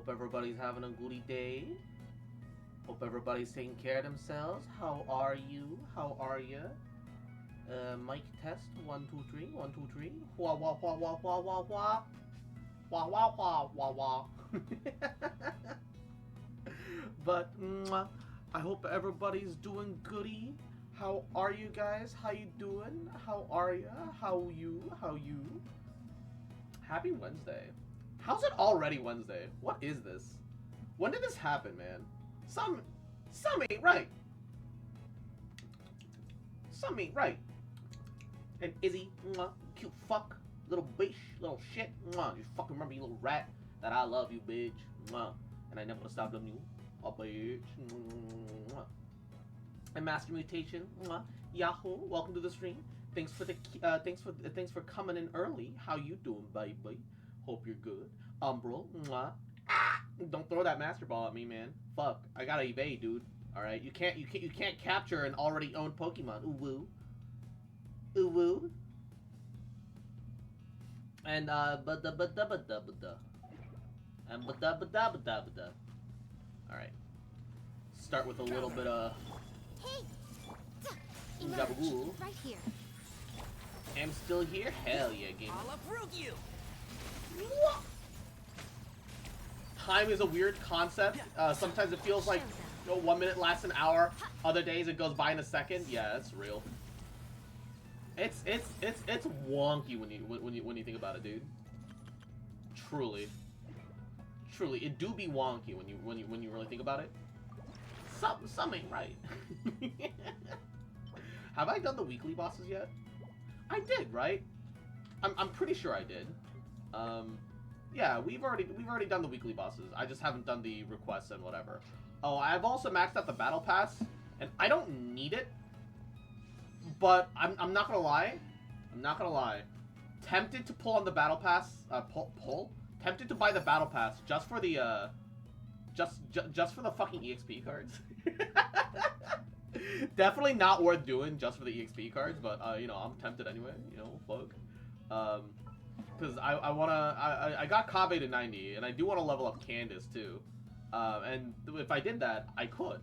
Hope everybody's having a goody day. Hope everybody's taking care of themselves. How are you? How are you? Mic test. 1 2 3. 1 2 3. Wah wah wah wah wah wah wah. Wah wah wah wah wah. But I hope everybody's doing goody. How are you guys? How you doing? How are ya? How you? How you? Happy Wednesday. How's it already Wednesday? What is this? When did this happen, man? Some ain't right. Some ain't right. And Izzy, cute fuck, little bitch, little shit, you fucking remember, you little rat, that I love you, bitch, and I never gonna stop loving you, bitch. And Master Mutation, Yahoo, welcome to the stream. Thanks for the thanks for coming in early. How you doing, baby? Hope you're good. Umbral, don't throw that master ball at me, man. Fuck, I gotta evade, dude. All right, you can't capture an already owned Pokemon. Ooh woo, ooh woo. And and all right. Start with a little bit of. Hey, Gabagoo. right here. I'm still here. Hell yeah, game. I'll uproot you. What? Time is a weird concept. Sometimes it feels like 1 minute lasts an hour. Other days it goes by in a second. Yeah, it's real. It's wonky when you think about it, dude. Truly, it do be wonky when you really think about it. Some ain't right. Have I done the weekly bosses yet? I did, right? I'm pretty sure I did. Yeah, we've already done the weekly bosses. I just haven't done the requests and whatever. Oh, I've also maxed out the battle pass, and I don't need it. But I'm not gonna lie. I'm not gonna lie. Tempted to pull on the battle pass. Pull. Tempted to buy the battle pass just for the just for the fucking EXP cards. Definitely not worth doing just for the EXP cards, but you know, I'm tempted anyway. You know, fuck. Because I got Kaveh to 90, and I do want to level up Candace too. And if I did that, I could.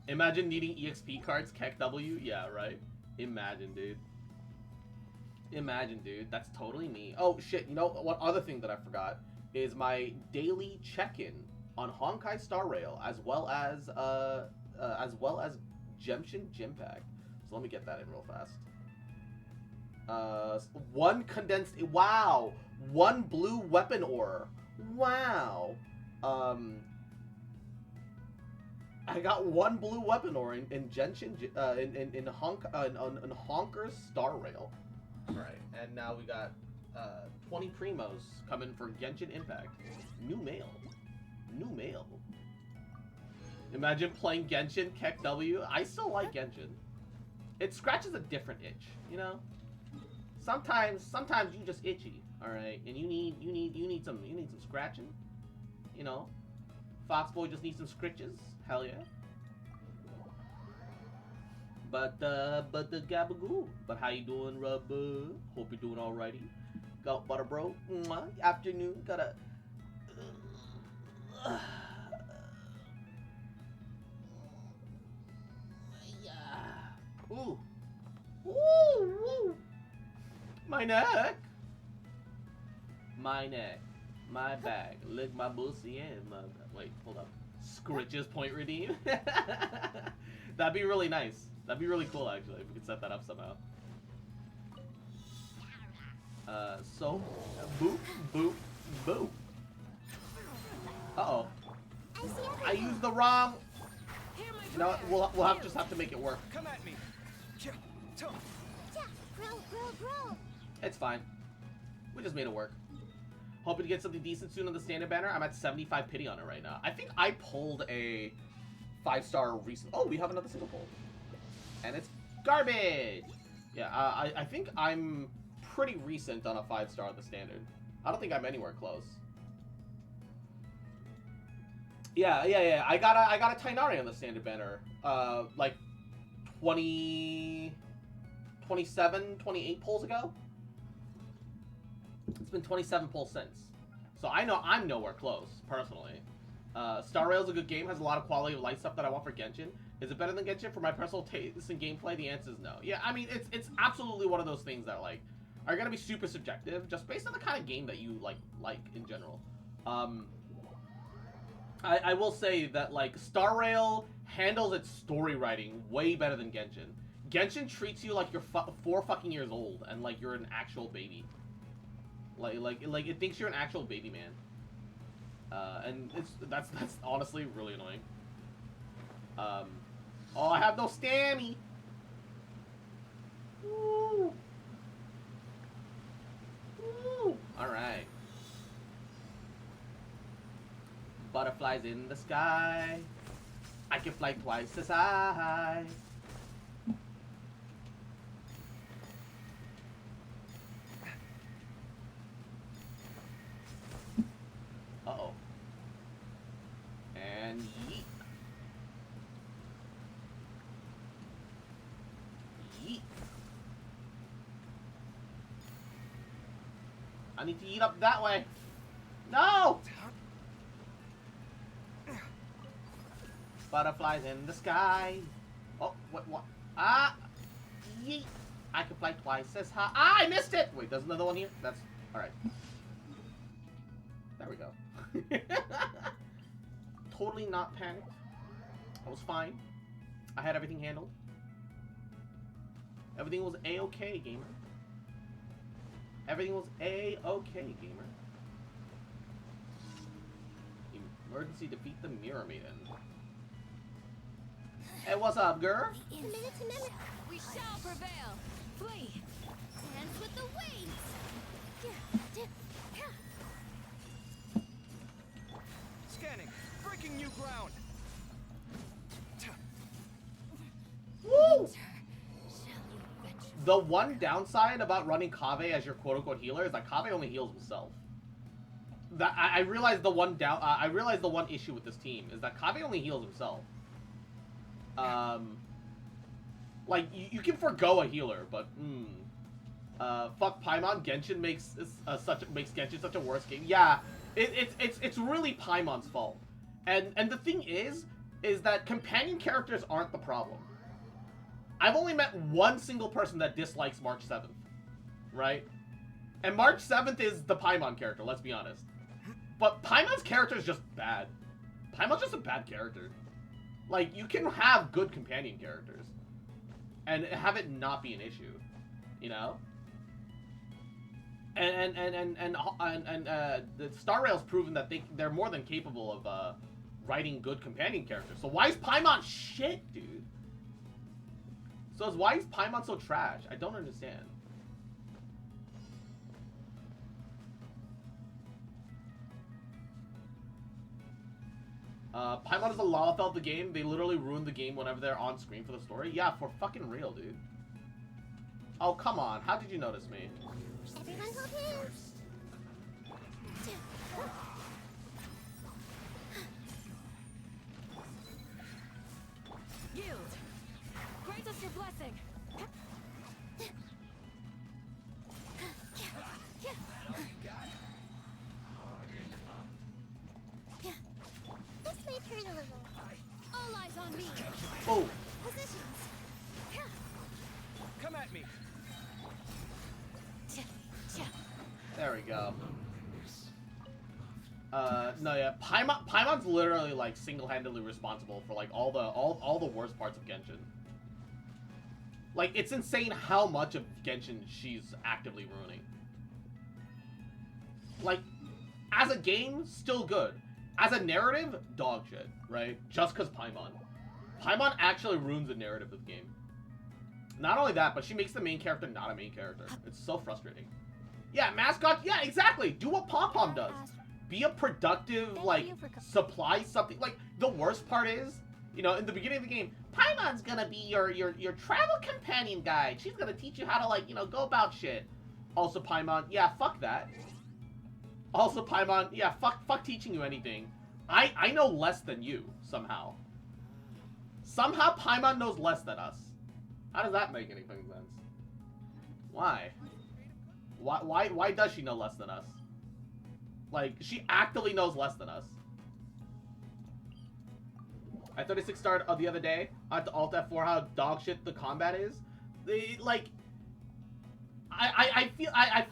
Imagine needing EXP cards, Keck W. Yeah, right. Imagine, dude. Imagine, dude. That's totally me. Oh shit! You know what? Other thing that I forgot is my daily check-in on Honkai Star Rail, as well as Genshin Gym Pack. So let me get that in real fast. One condensed. Wow. One blue weapon ore. Wow. I got one blue weapon ore in Genshin in Honker's Star Rail. Right, and now we got 20 primos coming for Genshin Impact. New mail. New mail. Imagine playing Genshin Keck W. I still like Genshin. It scratches a different itch, you know. Sometimes you just itchy, all right, and you need some scratching, you know. Foxboy just needs some scritches. Hell yeah. But the Gabagoo. But how you doing, Rubber? Hope you're doing alrighty. Got butter, bro. Mwah. Afternoon. Gotta. Yeah. Ooh. Ooh. Woo. My neck. My neck. My bag. Lick my pussy and my. Wait, hold up. Scritches point redeem. That'd be really nice. That'd be really cool, actually, if we could set that up somehow. So, boop, boop, boop. Uh-oh. I used the wrong... You know what? We'll just have to make it work. Come at me. It's fine. We just made it work. Hoping to get something decent soon on the standard banner. I'm at 75 pity on it right now. I think I pulled a 5-star recent... Oh, we have another single pull. And it's garbage! Yeah, I think I'm pretty recent on a 5-star on the standard. I don't think I'm anywhere close. Yeah. I got a Tainari on the standard banner. Like 27, 28 pulls ago. It's been 27 pulls since. So I know I'm nowhere close, personally. Star Rail's a good game, has a lot of quality of life stuff that I want for Genshin. Is it better than Genshin? For my personal taste in gameplay, the answer is no. Yeah, I mean, it's absolutely one of those things that, like, are gonna be super subjective, just based on the kind of game that you, like in general. I will say that, like, Star Rail handles its story writing way better than Genshin. Genshin treats you like you're 4 fucking years old, and like you're an actual baby. Like it thinks you're an actual baby man. And that's honestly really annoying. Oh, I have no stammy. Woo. Woo. All right. Butterflies in the sky. I can fly twice as high. Uh-oh. And yeet. Yeet. I need to eat up that way. No! Butterflies in the sky. Oh, what? Ah! Yeet. I can fly twice as high. Ah, I missed it! Wait, there's another one here? That's... Alright. There we go. Totally not panicked. I was fine. I had everything handled. Everything was A-okay, gamer. Everything was A-okay, gamer. Emergency defeat the Mirror Maiden. Hey, what's up, girl? We shall prevail. Flee. Dance with the waves. Scanning. Breaking new ground. Woo! The one downside about running Kaveh as your quote-unquote healer is that Kaveh only heals himself. That I realized the one I realized the one issue with this team is that Kaveh only heals himself. Like you can forgo a healer, but fuck Paimon. Genshin makes Genshin such a worse game. Yeah, it's really Paimon's fault. And the thing is that companion characters aren't the problem. I've only met one single person that dislikes March 7th, right? And March 7th is the Paimon character, let's be honest. But Paimon's character is just bad. Paimon's just a bad character. Like, you can have good companion characters and have it not be an issue, you know? And the Star Rail's proven that they're more than capable of writing good companion characters. So why is Paimon shit, dude? So why is Paimon so trash? I don't understand. Paimon is the Lalafell of the game. They literally ruin the game whenever they're on screen for the story. Yeah, for fucking real, dude. Oh, come on. How did you notice me? Everyone hold hands. Yield. Grant us your blessing. This may turn a little. All eyes on me. Oh. Positions. Come at me. There we go. No, yeah. Paimon's literally, like, single-handedly responsible for, like, all the worst parts of Genshin. Like, it's insane how much of Genshin she's actively ruining. Like, as a game, still good. As a narrative, dog shit, right? Just because Paimon. Paimon actually ruins the narrative of the game. Not only that, but she makes the main character not a main character. It's so frustrating. Yeah, mascot, yeah, exactly! Do what Pom-Pom does. Be a productive, like, supply something. Like, the worst part is, you know, in the beginning of the game, Paimon's gonna be your travel companion guide. She's gonna teach you how to, like, you know, go about shit. Also, Paimon, yeah, fuck that. Also, Paimon, yeah, fuck teaching you anything. I know less than you, somehow. Somehow Paimon knows less than us. How does that make any fucking sense? Why? Why does she know less than us? Like, she actively knows less than us. I 36 starred the other day. I had to Alt F4 how dog shit the combat is. Like, I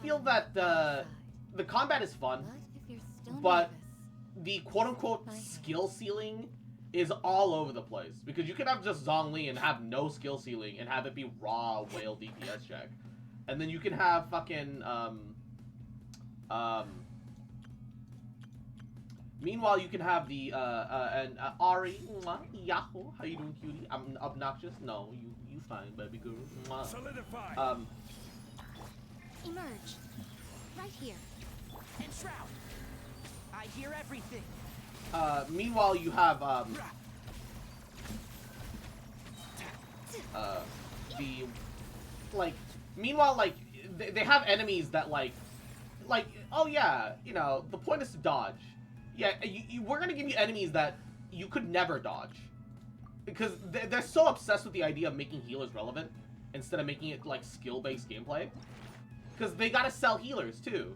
feel that the combat is fun, but the quote-unquote skill ceiling is all over the place. Because you could have just Zhongli and have no skill ceiling and have it be raw whale DPS check. And then you can have fucking, meanwhile, you can have the, Ari, Yahoo, how you doing, cutie? I'm obnoxious? No, you fine, baby girl. Solidify. Emerge. Right here. And Shroud. I hear everything. Meanwhile, you have, meanwhile, like, they have enemies that, like, oh yeah, you know, the point is to dodge. Yeah, we're gonna give you enemies that you could never dodge. Because they're so obsessed with the idea of making healers relevant, instead of making it, like, skill-based gameplay. Because they gotta sell healers, too.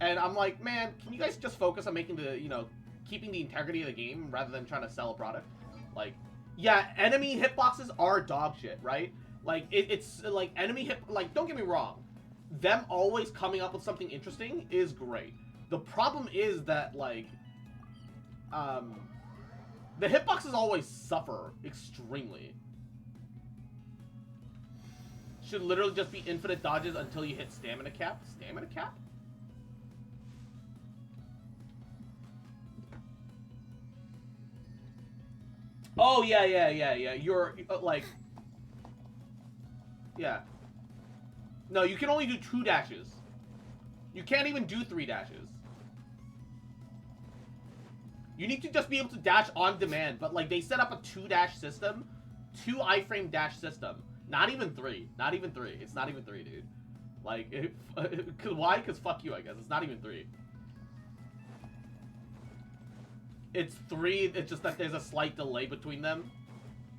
And I'm like, man, can you guys just focus on making the, you know, keeping the integrity of the game, rather than trying to sell a product? Like, yeah, enemy hitboxes are dog shit, right? Like, it's, like, enemy hit, like, don't get me wrong. Them always coming up with something interesting is great. The problem is that, like, the hitboxes always suffer extremely. Should literally just be infinite dodges until you hit stamina cap. Stamina cap? Oh, yeah. You're, like... Yeah. No, you can only do 2 dashes. You can't even do 3 dashes. You need to just be able to dash on demand, but, like, they set up a 2-dash system. 2 iframe dash system. Not even 3. Not even 3. It's not even 3, dude. Like, why? Because fuck you, I guess. It's not even 3. It's 3, it's just that there's a slight delay between them.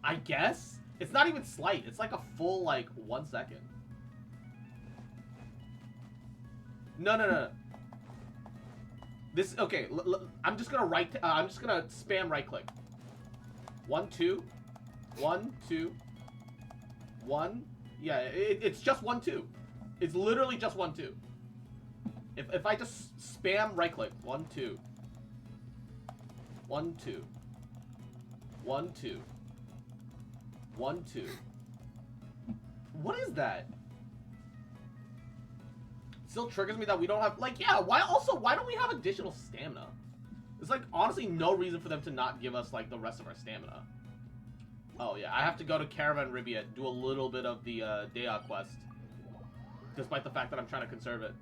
I guess? It's not even slight. It's like a full, like, 1 second. No. This, okay, I'm just gonna I'm just gonna spam right click. 1, 2. 1, 2. 1. Yeah, it's just 1, 2. It's literally just 1, 2. If I just spam right click. 1, 2. 1, 2. 1, 2. 1, 2. What is that? Still triggers me that we don't have, like, yeah, why don't we have additional stamina? There's, like, honestly no reason for them to not give us, like, the rest of our stamina. Oh, yeah, I have to go to Caravan Riviet, do a little bit of the, Dea quest. Despite the fact that I'm trying to conserve it.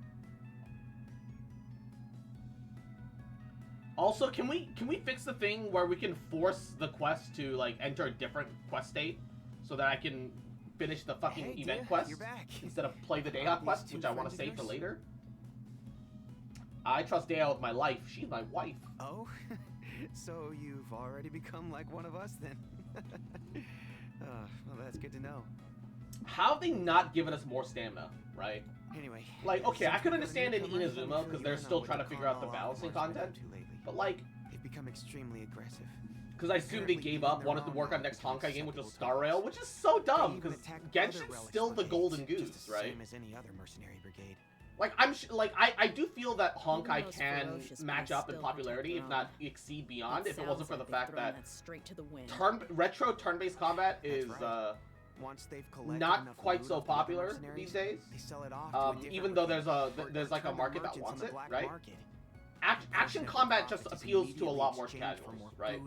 Also, can we fix the thing where we can force the quest to, like, enter a different quest state? So that I can finish the fucking event quest instead of play the Dea quest, which I want to save for later. I trust Dea with my life. She's my wife. Oh, so you've already become like one of us then? Well, that's good to know. How have they not given us more stamina, right? Anyway, like, okay, I could understand in Inazuma because they're still trying to figure out the balancing content, but like, they've become extremely aggressive. Because I assumed they gave up, wanted to work on next Honkai game, which was Star Rail, which is so dumb, because Genshin's still the golden goose, right? Same as any other mercenary brigade. Like, I do feel that Honkai can match up in popularity, if not exceed beyond, if it wasn't for the fact that retro turn-based combat is, not quite so popular these days. Even though there's like a market that wants it, right? Action combat just appeals to a lot more casuals, right?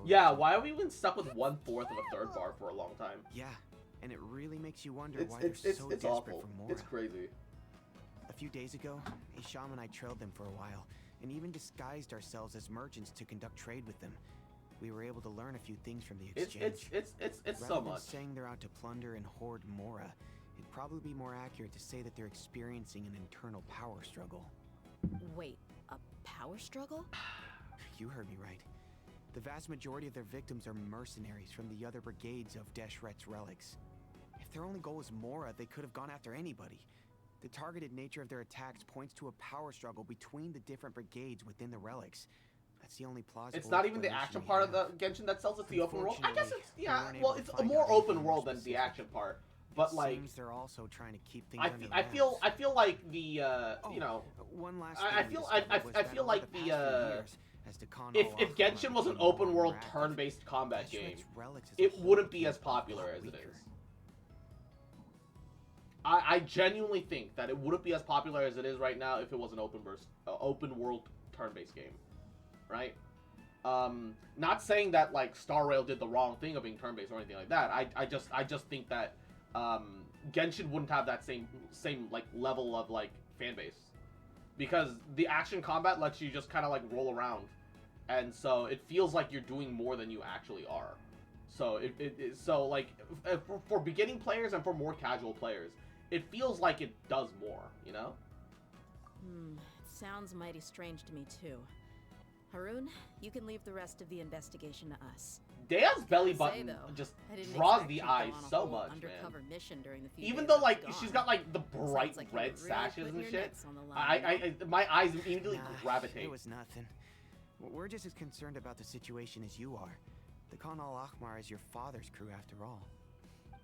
Yeah, why are we even stuck with 1/4 of a third bar for a long time? Yeah, and it really makes you wonder why they're so desperate awful. for more. It's crazy. A few days ago, Isham and I trailed them for a while, and even disguised ourselves as merchants to conduct trade with them. We were able to learn a few things from the exchange. It's so Rather than much. saying they're out to plunder and hoard Mora, it'd probably be more accurate to say that they're experiencing an internal power struggle. Wait, a power struggle? You heard me right. The vast majority of their victims are mercenaries from the other brigades of Deshret's relics. If their only goal was Mora, they could have gone after anybody. The targeted nature of their attacks points to a power struggle between the different brigades within the relics. A That's the only plausible. It's not even the action part of the Genshin that sells. It's the open world. I guess it's well, it's a more open world than the action part. But like, seems they're also trying to keep things I feel like the you know, one last I feel like the if Genshin was an open world turn-based combat game, it wouldn't be as popular as it is. I genuinely think that it wouldn't be as popular as it is right now if it was an open world turn-based game, right? Not saying that like Star Rail did the wrong thing of being turn-based or anything like that. I just think that Genshin wouldn't have that same like level of like fan base, because the action combat lets you just kind of like roll around, and so it feels like you're doing more than you actually are. So so like for beginning players and for more casual players, it feels like it does more, you know? Sounds mighty strange to me too. Haroon, you can leave the rest of the investigation to us. Dea's belly button just draws the eye so much, man. Mission during the even though like she's got like the bright red sashes and shit, my eyes immediately gravitate. It was nothing. We're just as concerned about the situation as you are. The Khan al-Ahmar is your father's crew after all.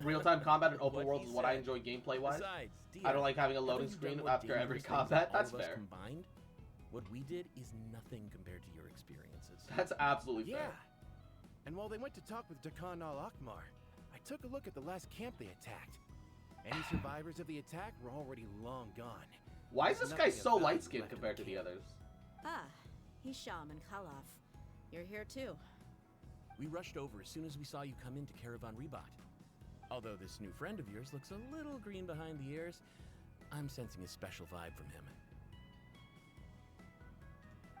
Real-time combat in open worlds is what I enjoy gameplay-wise. I don't like having a loading screen after every combat. That's fair. Combined, what we did is nothing compared to your experiences. That's absolutely fair. And while they went to talk with Khan al-Ahmar, I took a look at the last camp they attacked. Any survivors of the attack were already long gone. Why is this guy so light-skinned compared to the others? Ah, Hisham and Khalaf. You're here too. We rushed over as soon as we saw you come into Caravan Rebat. Although this new friend of yours looks a little green behind the ears, I'm sensing a special vibe from him.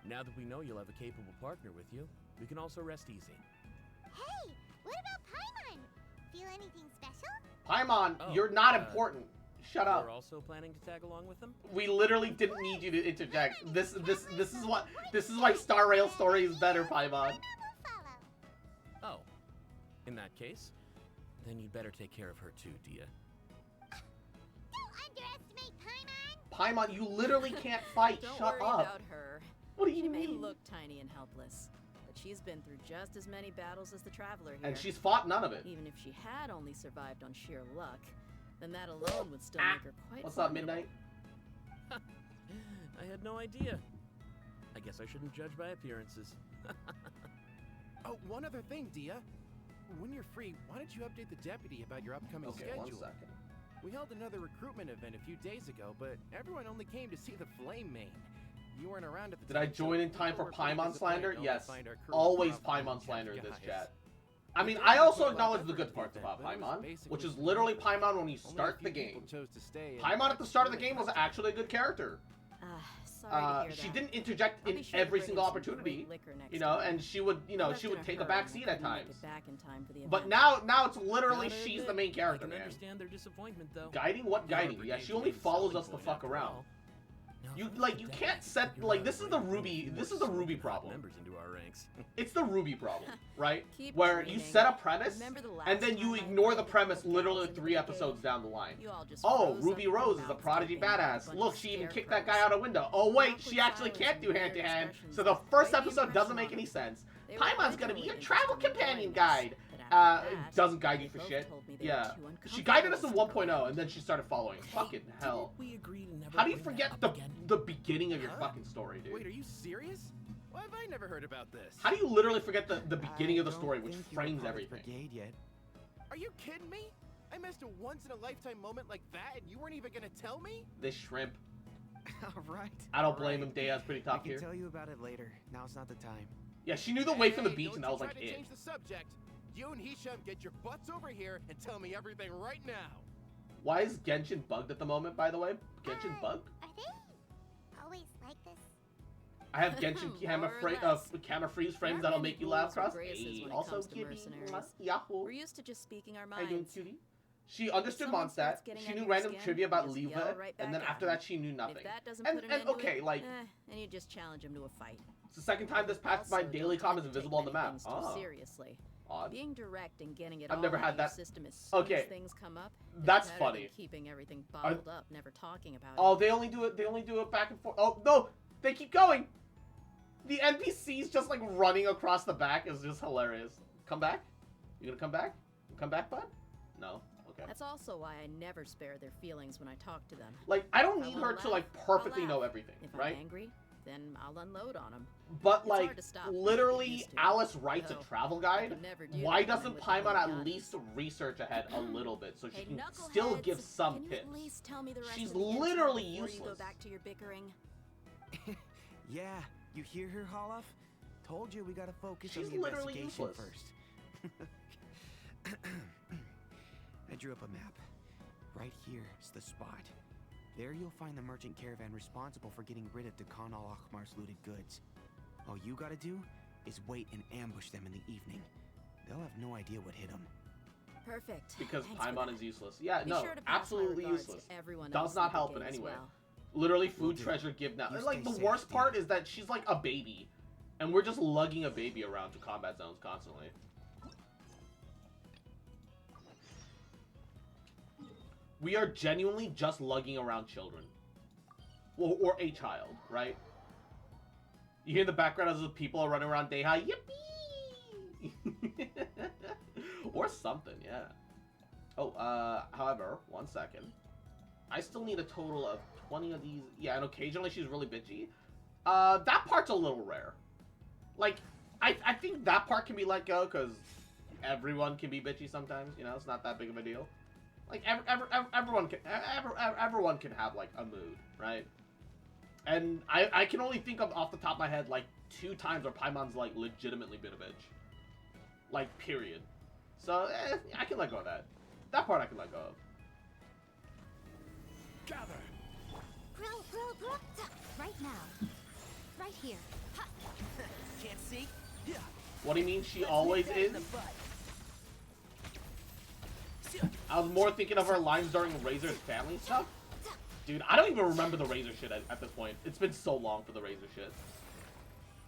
Now that we know you'll have a capable partner with you, we can also rest easy. Hey, what about Paimon? Feel anything special? Paimon, you're not important. Shut up. You're also planning to tag along with them? We literally didn't need you to interject. This is why Star Rail story is better, Paimon. Oh, in that case, then you'd better take care of her too, Dia. Don't underestimate Paimon. Paimon, you literally can't fight. Don't Shut worry up. about her. What do you She mean? may look tiny and helpless, but she's been through just as many battles as the Traveler here. And she's fought none of it. Even if she had only survived on sheer luck, then that alone would still make her quite What's up, formidable. Midnight? I had no idea. I guess I shouldn't judge by appearances. Oh, one other thing, Dia. When you're free, why don't you update the deputy about your upcoming schedule? 1 second. We held another recruitment event a few days ago, but everyone only came to see the Flame Main. You weren't around at the Did time. I join in time for people were pretty Paimon slander? disappointed to Yes. only find our crew Always of profitable Paimon slander in this guys. chat. I mean, I also acknowledge the good parts about Paimon, which is literally Paimon when you Only a start few the people game. chose to stay and Paimon at the start of the game was actually a good character. Sorry to hear She that. didn't interject I'll in be sure to every bring single in some opportunity, great liquor next you know, time. and she would, you know, I she left would in a take a hurry back and seat I at couldn't make times. it back in time for the But event. now it's literally Gotta she's admit, the main character, I can man. understand their disappointment, though. Guiding? What guiding? Yeah, she only follows us the fuck around. You can't set like this is the Ruby problem. Members into our ranks. It's the Ruby problem, right? Keep Where you dreaming. set a premise Remember the last and then you time I ignore the played premise with literally Genshin 3 in episodes down the line. You all just Oh, froze Ruby up your Rose is a mouths prodigy typing like a badass. bunch Look, of she even kicked that guy scarecrows. out a window. Oh wait, Awkward she actually silence can't and do weird hand-to-hand. expressions So the that first greatly episode doesn't impression make on any me. sense. They were Paimon's gonna be originally your travel interested in companion joining us, guide. but after It that, doesn't guide you they for both shit. told me they were Yeah. too She guided us in uncomfortable 1.0 and then she started following. Fucking hell. We agreed to never How do you bring that forget up the again. beginning of your Huh? fucking story, dude? Wait, are you serious? Why have I never heard about this? How do you literally forget the beginning I of the don't story, which think you were frames part of everything? Brigade yet. Are you kidding me? I missed a once-in-a-lifetime moment like that, and you weren't even gonna tell me? This shrimp. All right. I don't blame him. Dea's pretty I top can tier. tell you about it later. Now's not the time. Yeah, she knew the way from the beach, don't and that you was try like to it. change the subject. You and Hisham get your butts over here and tell me everything right now. Why is Genshin bugged at the moment, by the way? Genshin bugged? Are they always like this? I have Genshin camera, More or less. camera freeze There frames aren't that'll many make you laugh, rules or Cross. graces Hey, when it also, comes to Kitty. mercenaries. Yahoo. We're used to just speaking our How you doing, minds. cutie? She understood Someone starts Mondstadt. getting She under knew your random skin, trivia about you just Leva, yell right and then back after at that, she knew nothing. If that doesn't And put an end okay, to it, like then you just challenge him to a fight. it's the second time this past my Also, daily don't com tend is to take invisible on the many map. things too Oh, seriously. odd. Being direct and getting it I've all never out had of your that- system as soon Okay. as things come up. is That's better than funny. keeping everything bottled up, never talking about Oh, it. they only do it. They only do it back and forth. Oh no, they keep going. The NPCs just like running across the back is just hilarious. Come back? You gonna come back? Come back, bud? No. Okay. That's also why I never spare their feelings when I talk to them. Like, I don't If I need wanna her to laugh, like perfectly I'll know laugh. everything, If right? I'm angry, then I'll unload on them. But It's like, hard to stop when you get literally, used to it. Alice writes Though, a travel I guide. could never do Why that when I'm doesn't with the Paimon holy at gods. least research ahead a little bit so she Hey, can still knuckleheads, give some can you tips? at least tell me the rest She's of the intel literally before you useless. go back to your bickering? Yeah, you hear her, Hollow? Told you we gotta focus She's on the literally investigation useless. first. I drew up a map. Right here is the spot. There you'll find the merchant caravan responsible for getting rid of Dakan al-Akhmar's looted goods. All you gotta do is wait and ambush them in the evening. They'll have no idea what hit them. Perfect. Because Thanks for Paimon that. is useless. Yeah, Be no, sure to pass my absolutely regards useless. to everyone Does else not in the help in brigade any as way. well. Literally Will food do. treasure give now. You Like, stay the safe, worst part Steve. is that she's like a baby. And we're just lugging a baby around to combat zones constantly. We are genuinely just lugging around children. Well, or a child, right? You hear in the background as the people are running around Deha, yippee! Or something, yeah. Oh, however, 1 second. I still need a total of 20 of these. Yeah, and occasionally she's really bitchy. That part's a little rare. Like, I think that part can be let go, because everyone can be bitchy sometimes, you know? It's not that big of a deal. Like, everyone can have, like, a mood, right? And I can only think of, off the top of my head, like, 2 times where Paimon's, like, legitimately been a bitch. Like, period. So, I can let go of that. That part I can let go of. Gather. Right now. Right here. Ha. Can't see? Yeah. What do you mean she Let's always nip that in is? the butt. I was more thinking of her lines during Razor's family stuff. Dude, I don't even remember the Razor shit at this point. It's been so long for the Razor shit.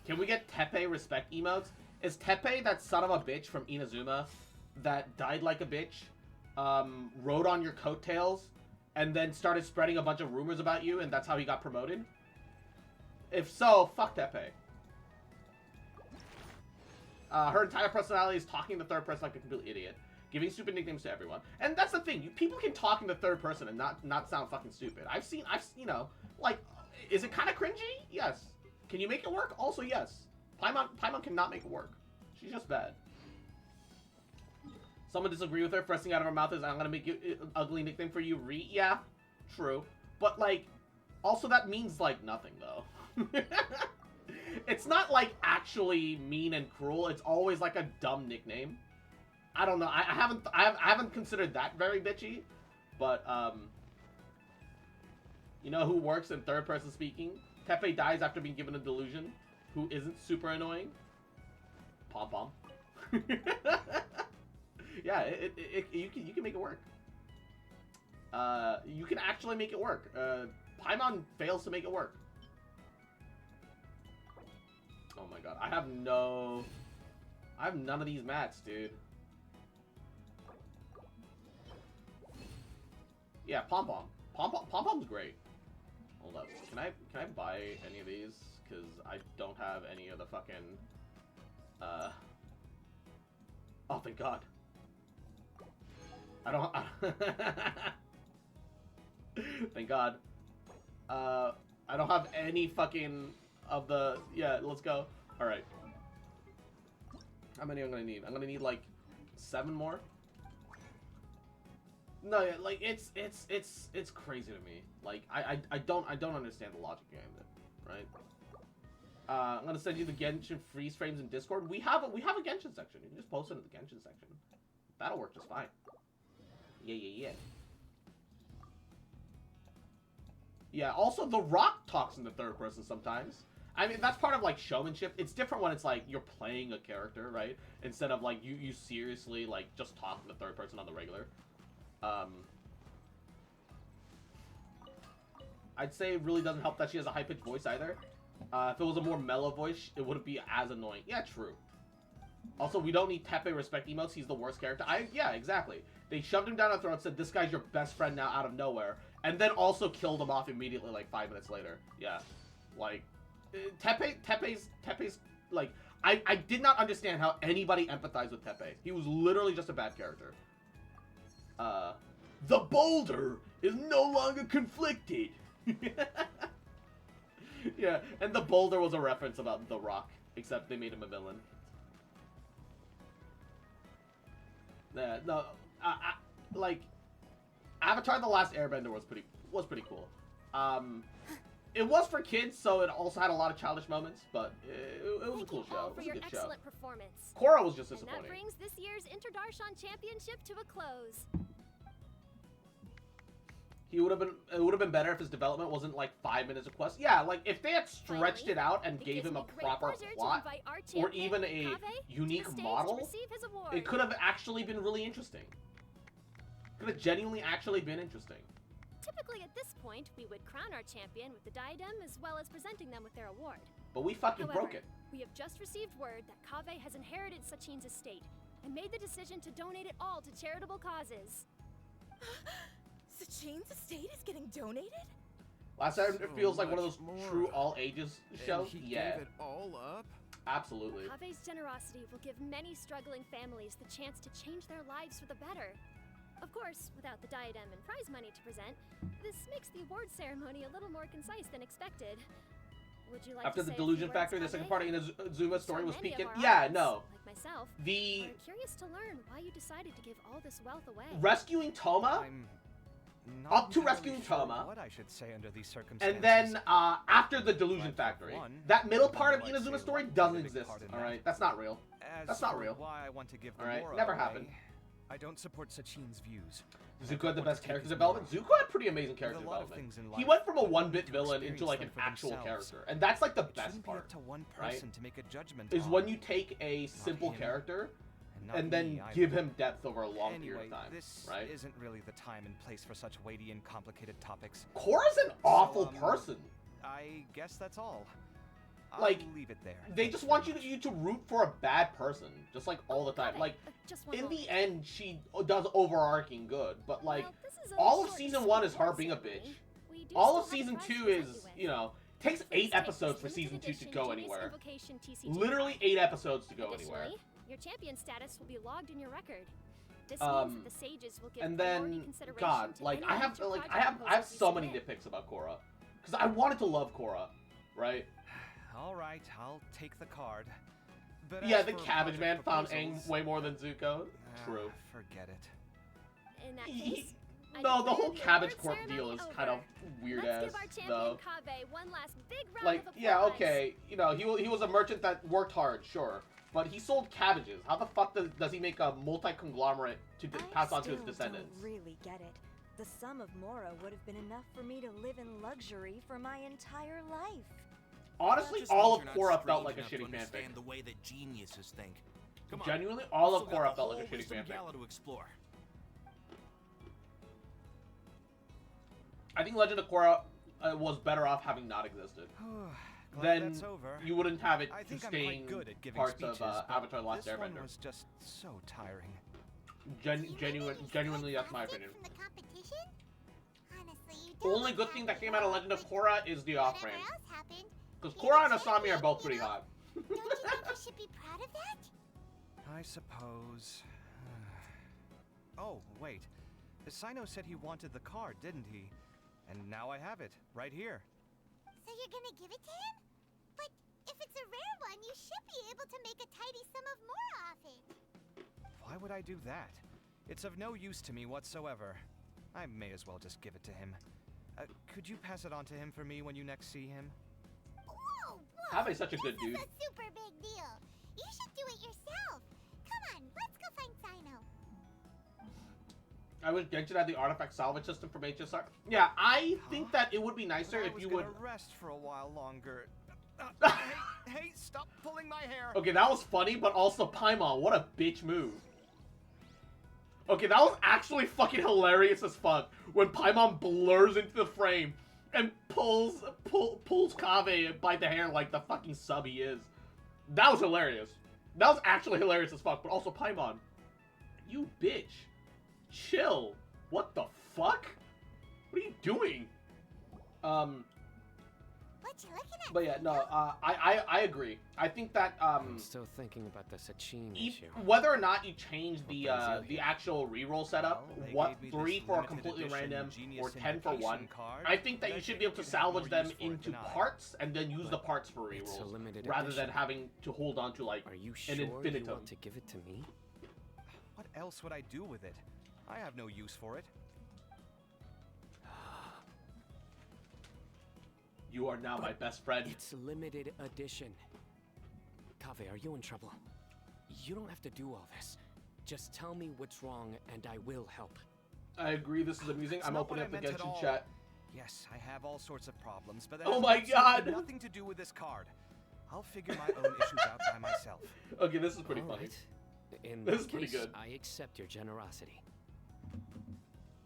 Can we get Tepe respect emotes? Is Tepe that son of a bitch from Inazuma that died like a bitch, rode on your coattails, and then started spreading a bunch of rumors about you, and that's how he got promoted? If so, fuck Tepe. Her entire personality is talking in the third person like a complete idiot. Giving stupid nicknames to everyone. And that's the thing. People can talk in the third person and not sound fucking stupid. I've you know, like, is it kind of cringy? Yes. Can you make it work? Also, yes. Paimon cannot make it work. She's just bad. Someone disagree with her. First thing out of her mouth is, I'm gonna make you an ugly nickname for you, Re. Yeah, true. But, like, also that means, like, nothing, though. It's not, like, actually mean and cruel. It's always, like, a dumb nickname. I don't know. I haven't considered that very bitchy, but you know who works in third person speaking? Tepe dies after being given a delusion. Who isn't super annoying? Pom Pom. Yeah, you can make it work. You can actually make it work. Paimon fails to make it work. Oh my god, I have none of these mats, dude. Yeah, Pom Pom. Pom Pom's great. Hold up. Can I buy any of these? Because I don't have any of the fucking oh, thank god. I don't thank god. I don't have any fucking of the, yeah, let's go. Alright. How many I'm gonna need? I'm gonna need like 7 more. No, yeah, like it's crazy to me. Like I don't understand the logic behind it, right? I'm gonna send you the Genshin freeze frames in Discord. We have a Genshin section. You can just post it in the Genshin section. That'll work just fine. Yeah. Yeah. Also, The Rock talks in the third person sometimes. I mean, that's part of like showmanship. It's different when it's like you're playing a character, right? Instead of like you seriously like just talk in the third person on the regular. I'd say it really doesn't help that she has a high-pitched voice either. If it was a more mellow voice, it wouldn't be as annoying. Yeah, true. Also, we don't need Tepe respect emotes. He's the worst character. Yeah, exactly. They shoved him down our throat, said, this guy's your best friend now out of nowhere, and then also killed him off immediately, like 5 minutes later. Yeah. Like, Tepe's like I did not understand how anybody empathized with Tepe. He was literally just a bad character. The boulder is no longer conflicted. Yeah, and the boulder was a reference about the rock, except they made him a villain. No, like Avatar: The Last Airbender was pretty cool. It was for kids, so it also had a lot of childish moments, but it was a cool show. It was a good show. Performance. Korra was just And disappointing. that brings this year's Interdarshan Championship to a close. It would have been better if his development wasn't like 5 minutes of quest. Yeah, like if they had stretched it out and gave him a proper plot or even a unique model, it could have actually been really interesting. Could have genuinely actually been interesting. Typically at this point, we would crown our champion with the diadem as well as presenting them with their award. But we fucking However, broke it. We have just received word that Kaveh has inherited Sachin's estate and made the decision to donate it all to charitable causes. Sachin's estate is getting donated? Last time it feels like one of those much true more. all ages shows. And he Yeah, gave it all up? absolutely. Kaveh's generosity will give many struggling families the chance to change their lives for the better. Of course, without the diadem and prize money to present, this makes the award ceremony a little more concise than expected. Would you like After to the say a few Delusion words, Factory, the second Kaveh? part of Inazuma's story was many of peaking. our Yeah, audience, no. like myself, The are curious to learn why you decided to give all this wealth away. rescuing Toma, I'm not up to entirely rescuing sure Toma, what I should say under these circumstances. and then after the Delusion But for Factory, one, that middle part of I'd say Inazuma's story luck doesn't played a big exist. part in All that. right, that's not real. As That's not for real. Why I want to give the All right, Mora never away, happened. I don't support Sachin's views. Zuko had the best character his development. Mora. Zuko had pretty amazing character With a lot of development. things in He life, went from a people one-bit need to villain into experience like them an for actual themselves. character, and that's like the It best shouldn't part. be up to one right? person to make a judgment Is on, when you take a simple him, character not and then me either. give him depth over a long Anyway, period of time, this right? isn't really the time and place for such weighty and complicated topics. Korra's an awful So, person. I guess that's all. Like, I'll leave it there. They Thanks just very want much. you to root for a bad person, just like all the time. Kaveh, Like just one in moment. the end, she does overarching good, but like Well, this is a all of short season and 1 sweet is her award being a ceremony. bitch. We do All of still have season a prize 2 to present is, with. you know, takes Please 8 take episodes for this season 2 to limited go edition anywhere. Invocation TCG Literally card. 8 episodes to go anywhere. Additionally, your champion status will be logged in your record. This Um, means that the sages will give And priority then, consideration God, to like any I have future project I have proposals you so many submit. nitpicks about Korra, because I wanted to love Korra, right? All right, I'll take the card. But Yeah, as the for Cabbage project Man found Aang proposals, way more than Zuko. True. Forget it. In that He- case, I No, the declare whole the Cabbage award Corp ceremony deal is over. kind of weird Let's ass, give our champion though. Kaveh one last big round Like, of applause. yeah, okay, you know, he was a merchant that worked hard, sure, but he sold cabbages. How the fuck does he make a multi-conglomerate to pass on to his descendants? I really get it. The sum of Mora would have been enough for me to live in luxury for my entire life. Honestly, all of Korra felt like a shitty fanfic. The way that geniuses think. Come on. Genuinely, all of Still got Korra the felt like a whole shitty Wisdom fanfic. Gala to explore. I think Legend of Korra was better off having not existed. Glad Then that's over. you wouldn't have it I think I'm sustain quite good at giving parts speeches, of but Avatar: The Last this one Airbender. was just so tiring. Genuinely, that's my opinion. From the competition? Honestly, you The don't only look good thing that happy came out of at Legend of all, Korra is the but off-frame. whatever else happened, Because you're Korra and the Asami are champion, both you pretty know? hot. Don't you think you should be proud of that? I suppose. Oh, wait. Sino said he wanted the card, didn't he? And now I have it, right here. So you're gonna give it to him? But if it's a rare one, you should be able to make a tidy sum of more off it. Why would I do that? It's of no use to me whatsoever. I may as well just give it to him. Could you pass it on to him for me when you next see him? Whoa, whoa! Jave's such a good dude. This is a super big deal. You should do it yourself. Come on, let's go find Sino. I wish Genshin had the artifact salvage system from HSR. Yeah, I think that it would be nicer if you would. I was gonna rest for a while longer. Hey, stop pulling my hair. Okay, that was funny, but also Paimon, what a bitch move. Okay, that was actually fucking hilarious as fuck when Paimon blurs into the frame and pulls Kaveh by the hair like the fucking sub he is. That was hilarious. That was actually hilarious as fuck, but also Paimon, you bitch. Chill. What the fuck? What are you doing? What's you looking at? But yeah, no, I agree. I think that I'm still thinking about the Sachin issue. whether or not you change the brings you here? actual reroll setup, Well, they what gave me 3 this for a limited completely edition random Genius or 10 for Invocation 1, card, I think that but you I should think be able to you'd have salvage more them use for it into than I. parts and then use the But parts for It's a rerolls limited rather than edition. having to hold on to like Are you an sure you infinitum. want to give it to me? What else would I do with it? I have no use for it. You are now my best friend. It's limited edition. Kaveh, are you in trouble? You don't have to do all this. Just tell me what's wrong and I will help. I agree, this is amusing. It's I'm not what opening up I the meant at Genshin all. chat. Yes, I have all sorts of problems, but that Oh has my absolutely God. nothing to do with this card. I'll figure my own issues out by myself. Okay, this is pretty All funny. right. In This that is pretty case, good. I accept your generosity.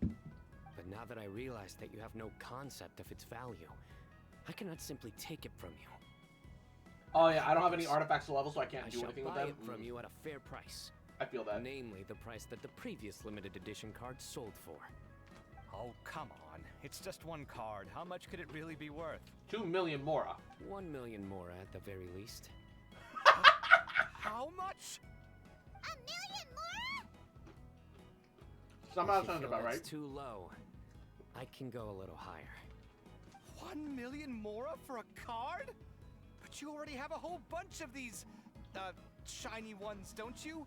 But now that I realize that you have no concept of its value, I cannot simply take it from you. Oh yeah, I don't have any artifacts to level, so I can't I do shall anything with buy them. it from you at a fair price. I feel that. Namely, the price that the previous limited edition card sold for. Oh, come on. It's just one card. How much could it really be worth? 2 million Mora. 1 million more at the very least. How much? A million more? Somehow If you sounds feel about that's right. too low, I can go a little higher. 1 million Mora for a card? But you already have a whole bunch of these, shiny ones, don't you?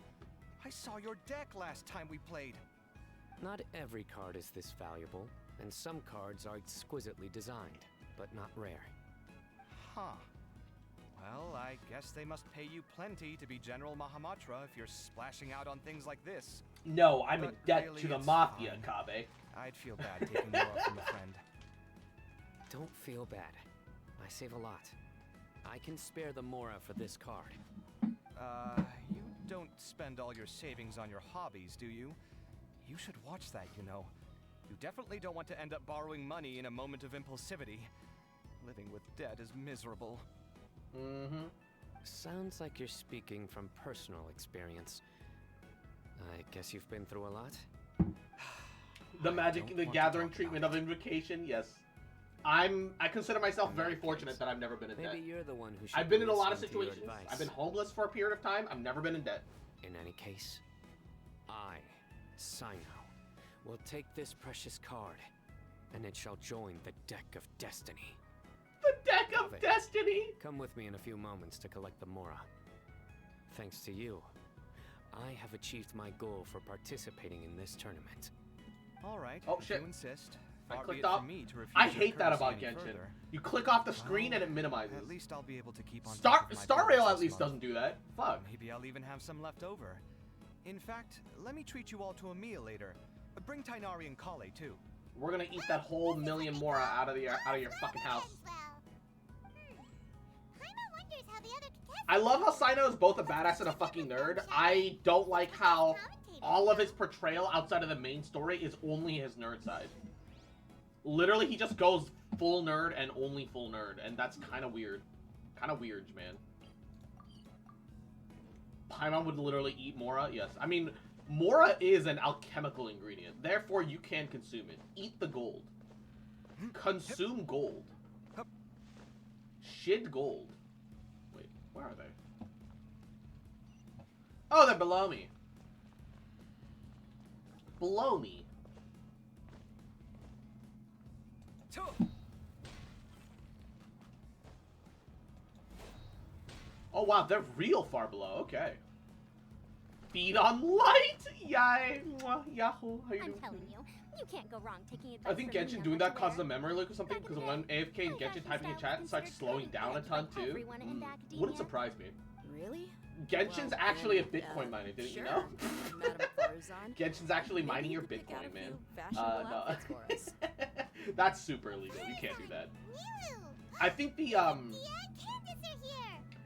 I saw your deck last time we played. Not every card is this valuable, and some cards are exquisitely designed, but not rare. Huh. Well, I guess they must pay you plenty to be General Mahamatra if you're splashing out on things like this. No, I'm in But debt really, to the it's Mafia, fine. Kabe. I'd feel bad taking Mora from a friend. Don't feel bad. I save a lot. I can spare the Mora for this card. You don't spend all your savings on your hobbies, do you? You should watch that, you know. You definitely don't want to end up borrowing money in a moment of impulsivity. Living with debt is miserable. Mm-hmm. Sounds like you're speaking from personal experience. I guess you've been through a lot? The I Magic don't the want to Gathering talk treatment about of Invocation, yes. I consider myself In very that fortunate case, that I've never been in debt. Maybe you're the one who should I've been in a be lot of listening to your situations. advice. I've been homeless for a period of time. I've never been in debt. In any case, I, Sino, will take this precious card, and it shall join the Deck of Destiny. The Deck of Love it. Destiny! Come with me in a few moments to collect the Mora. Thanks to you, I have achieved my goal for participating in this tournament. All right. Oh, if shit. you insist. I Far be clicked it off. from me to refuse I your hate that courtesy about any Genshin. further. You click off the screen and it Well, minimizes. At least I'll be able to keep on Star top of my Star bills Rail at this least month. doesn't do that. Fuck. Maybe I'll even have some left over. In fact, let me treat you all to a meal later. Bring Tainari and Kale too. We're gonna eat that whole million Mora out of your fucking house. Paimon wonders how the other contestants I love how Sino is both a badass and a fucking nerd. I don't like how all of his portrayal outside of the main story is only his nerd side. Literally, he just goes full nerd and only full nerd, and that's kind of weird. Kind of weird, man. Paimon would literally eat Mora? Yes. I mean, Mora is an alchemical ingredient. Therefore, you can consume it. Eat the gold. Consume gold. Shid gold. Wait, where are they? Oh, they're below me. Below me. Oh wow, they're real far below. Okay. Feed on light. Yay. Mwah, Yahoo. How you I'm doing? telling you, you can't go wrong taking advice I think from me Genshin on doing what that to causes a wear. memory leak or something, because when AFK and Genshin typing in chat, it starts slowing down a ton too. Wouldn't surprise me. Really? Genshin's Well, actually a then, Bitcoin miner, didn't sure, you know? Madam Farzan. Genshin's actually Maybe mining you your could pick out Bitcoin, a man. few fashionable No. outfits for us. That's super illegal. You can't do that. Miru. I think the Dia and Candace are here.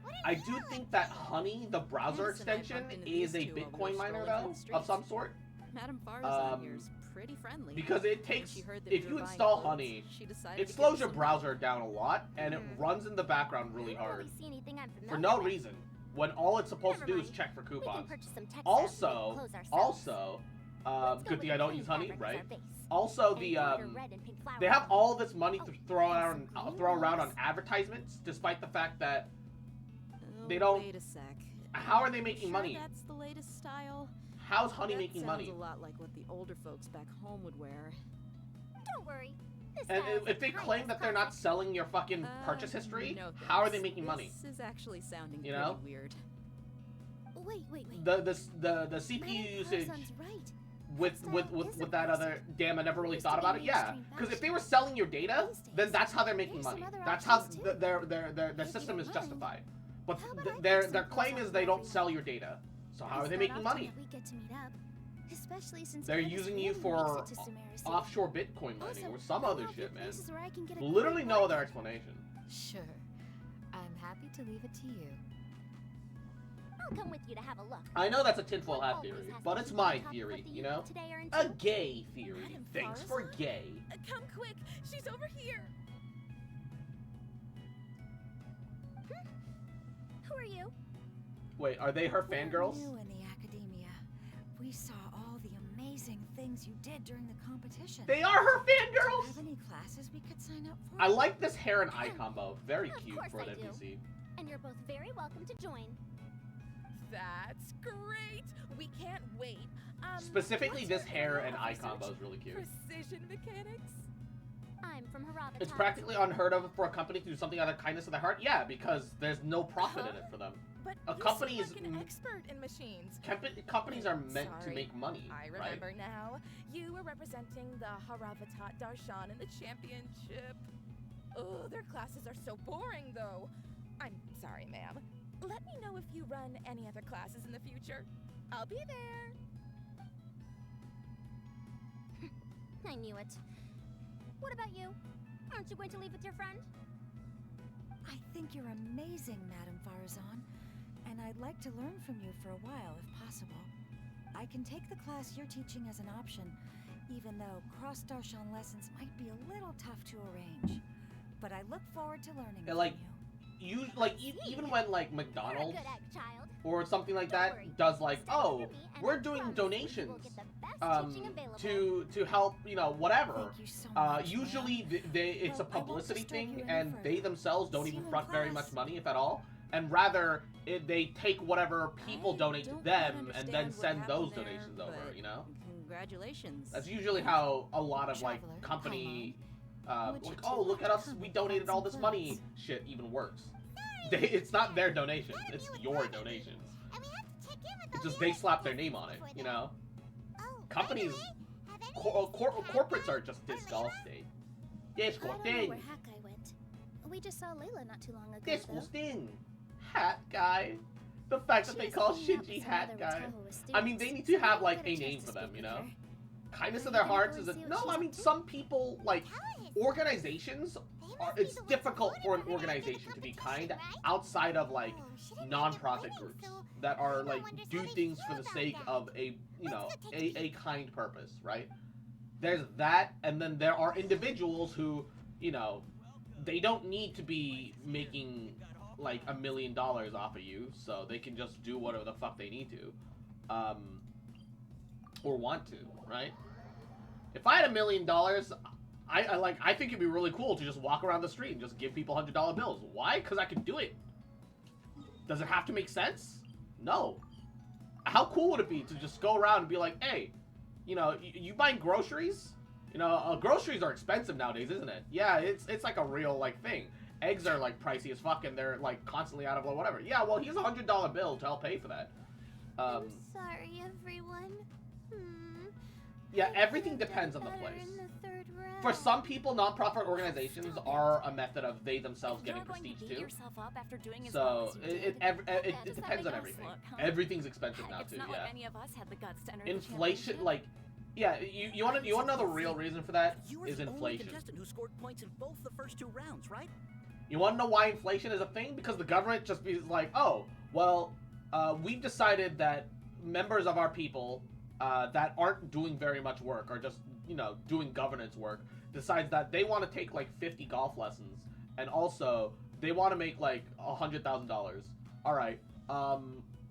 What are I they do doing? think that Honey, the browser Candace and I extension, bumped into is a these two while we Bitcoin were miner strolling though, through the of some streets. sort. Madam Farzan Um, here's pretty friendly. Because it When takes, she heard that if we you were buying install clothes, Honey, she decided it to slows give your some browser down a lot, and it runs in the background really I don't hard. really see anything I'm For familiar no with. reason. When all it's supposed to Never do is mind. check for We can coupons. purchase some textiles and make Also, clothes ourselves. also, Let's go good with thing I the don't plain use honey, fabric as right? our base. Also, And the border red and pink they have flowers. all this money to Oh, throw and around, some throw around on green advertisements, despite the fact that Oh, they don't- Wait a sec. how are they making Sure money? That's the latest style. How's honey That making money? sounds a lot like what the older folks back home would wear. Don't worry. This And style is if they timeless claim that they're not classic. selling your fucking purchase history, No how are they thanks. making money? This is actually sounding You pretty know? weird. Wait. The CPU Madame usage Corazon's right. with that other damn, I never really thought about it. Yeah, because if they were selling your data, then that's how they're making money. That's how their system is justified. But their claim is they don't sell your data. So how are they making money? We get to meet up, especially since They're Candace using you really for makes it to Sumeru City. offshore Bitcoin mining or some I other know shit, man. places where I can get a Literally great no other bargain. explanation. Sure. I'm happy to leave it to you. I'll come with you to have a look. I know that's a tinfoil One hat always theory, has but to it's keep my on top of theory, what the you youth know? of today are A into. gay theory. Madame Thanks for Farzan? gay. Come quick! She's over here! Who are you? Wait, are they her We're fangirls? new in the academia. We saw all the amazing things you did during the competition. They are her Do you fangirls! have any classes we could sign up for? I like this hair and eye combo. Very Of cute course for an I do. NPC. And you're both very welcome to join. That's great! We can't wait. Specifically, what's this your hair area and of eye research? combo is really cute. Precision mechanics? I'm from Harava. It's practically unheard of for a company to do something out of kindness of their heart. Yeah, because there's no profit in it for them. But A you company seem is like an m- expert in machines. Companies are meant to Sorry. make money, I right? remember now. You were representing the Haravatat Darshan in the championship. Oh, their classes are so boring, though. I'm sorry, ma'am. Let me know if you run any other classes in the future. I'll be there. I knew it. What about you? Aren't you going to leave with your friend? I think you're amazing, Madame Farazan, and I'd like to learn from you for a while, if possible. I can take the class you're teaching as an option, even though cross-Darshan lessons might be a little tough to arrange. But I look forward to learning Yeah, from like, you. Even when like You're a McDonald's good egg, child. or something like Don't that worry. does like, Study oh, under me, and we're I doing promise you will donations get the best teaching available. to help, you know, whatever. Thank you so much, Usually ma'am. it's Well, a I won't publicity disturb thing, you any and further. they themselves don't See even you in front very class. much money, if at all. And rather, they take whatever people I donate to don't them quite and then understand what send those happened there, donations over, but you know? Congratulations. That's usually how a lot of like Traveler, company, Would you like, two oh, look like at to us, come we and donated find all some this money. clothes? Shit even works. It's not their donations, it's your donations. And we have to check in with It's all just the they other slap their people name on it, before you then. know? Oh, Companies, by the way, have any of you seen corporates Hakai are just or Layla? disgusting. I don't know Disgusting. where Hakai went. We just saw Layla not too long ago, though. Disgusting. Hat guy. The fact that She they was call hanging out Shinji with some Hat other guy. Watahu with I mean, students, they need so to have we like didn't a get name chance for to them, speak you with know? her. Kindness Are of you their gonna hearts go is and a see what no. she's I mean, up to? some people like Talent. organizations. They must Are, be it's the ones difficult who for an voted for her after the organization to be competition, kind right? outside of like Oh, she didn't end up non-profit winning, groups so that are everyone like wonders do how they things feel for the about sake that. of a Let's go take a kind purpose, right? There's that, and then there are individuals who, you know, they don't need to be making like $1 million off of you, so they can just do whatever the fuck they need to, or want to, right? If I had $1 million, I think it'd be really cool to just walk around the street and just give people $100 bills. Why? Because I can do it. Does it have to make sense? No. How cool would it be to just go around and be like, hey, you know, you buying groceries? You know, groceries are expensive nowadays, isn't it? Yeah, it's like a real like thing. Eggs are like pricey as fuck, and they're like constantly out of whatever. Yeah, well, here's a $100 bill to help pay for that. I'm sorry, everyone. Yeah, I everything could've depends done on the better place. in the third round. For some people, nonprofit organizations are a method of they themselves getting You're going prestige to beat too. yourself up after doing as well So as you did. it Does that depends on make us everything. look, huh? Everything's expensive now It's too. not Yeah. like any of us had the guts to enter the Inflation, championship. like, yeah, you want to know the real reason for that You were is the only inflation. contestant who scored points in both the first 2 rounds, right? You want to know why inflation is a thing? Because the government just be like, oh, well, we've decided that members of our people that aren't doing very much work or just, you know, doing governance work decides that they want to take like 50 golf lessons and also they want to make like $100,000. All right,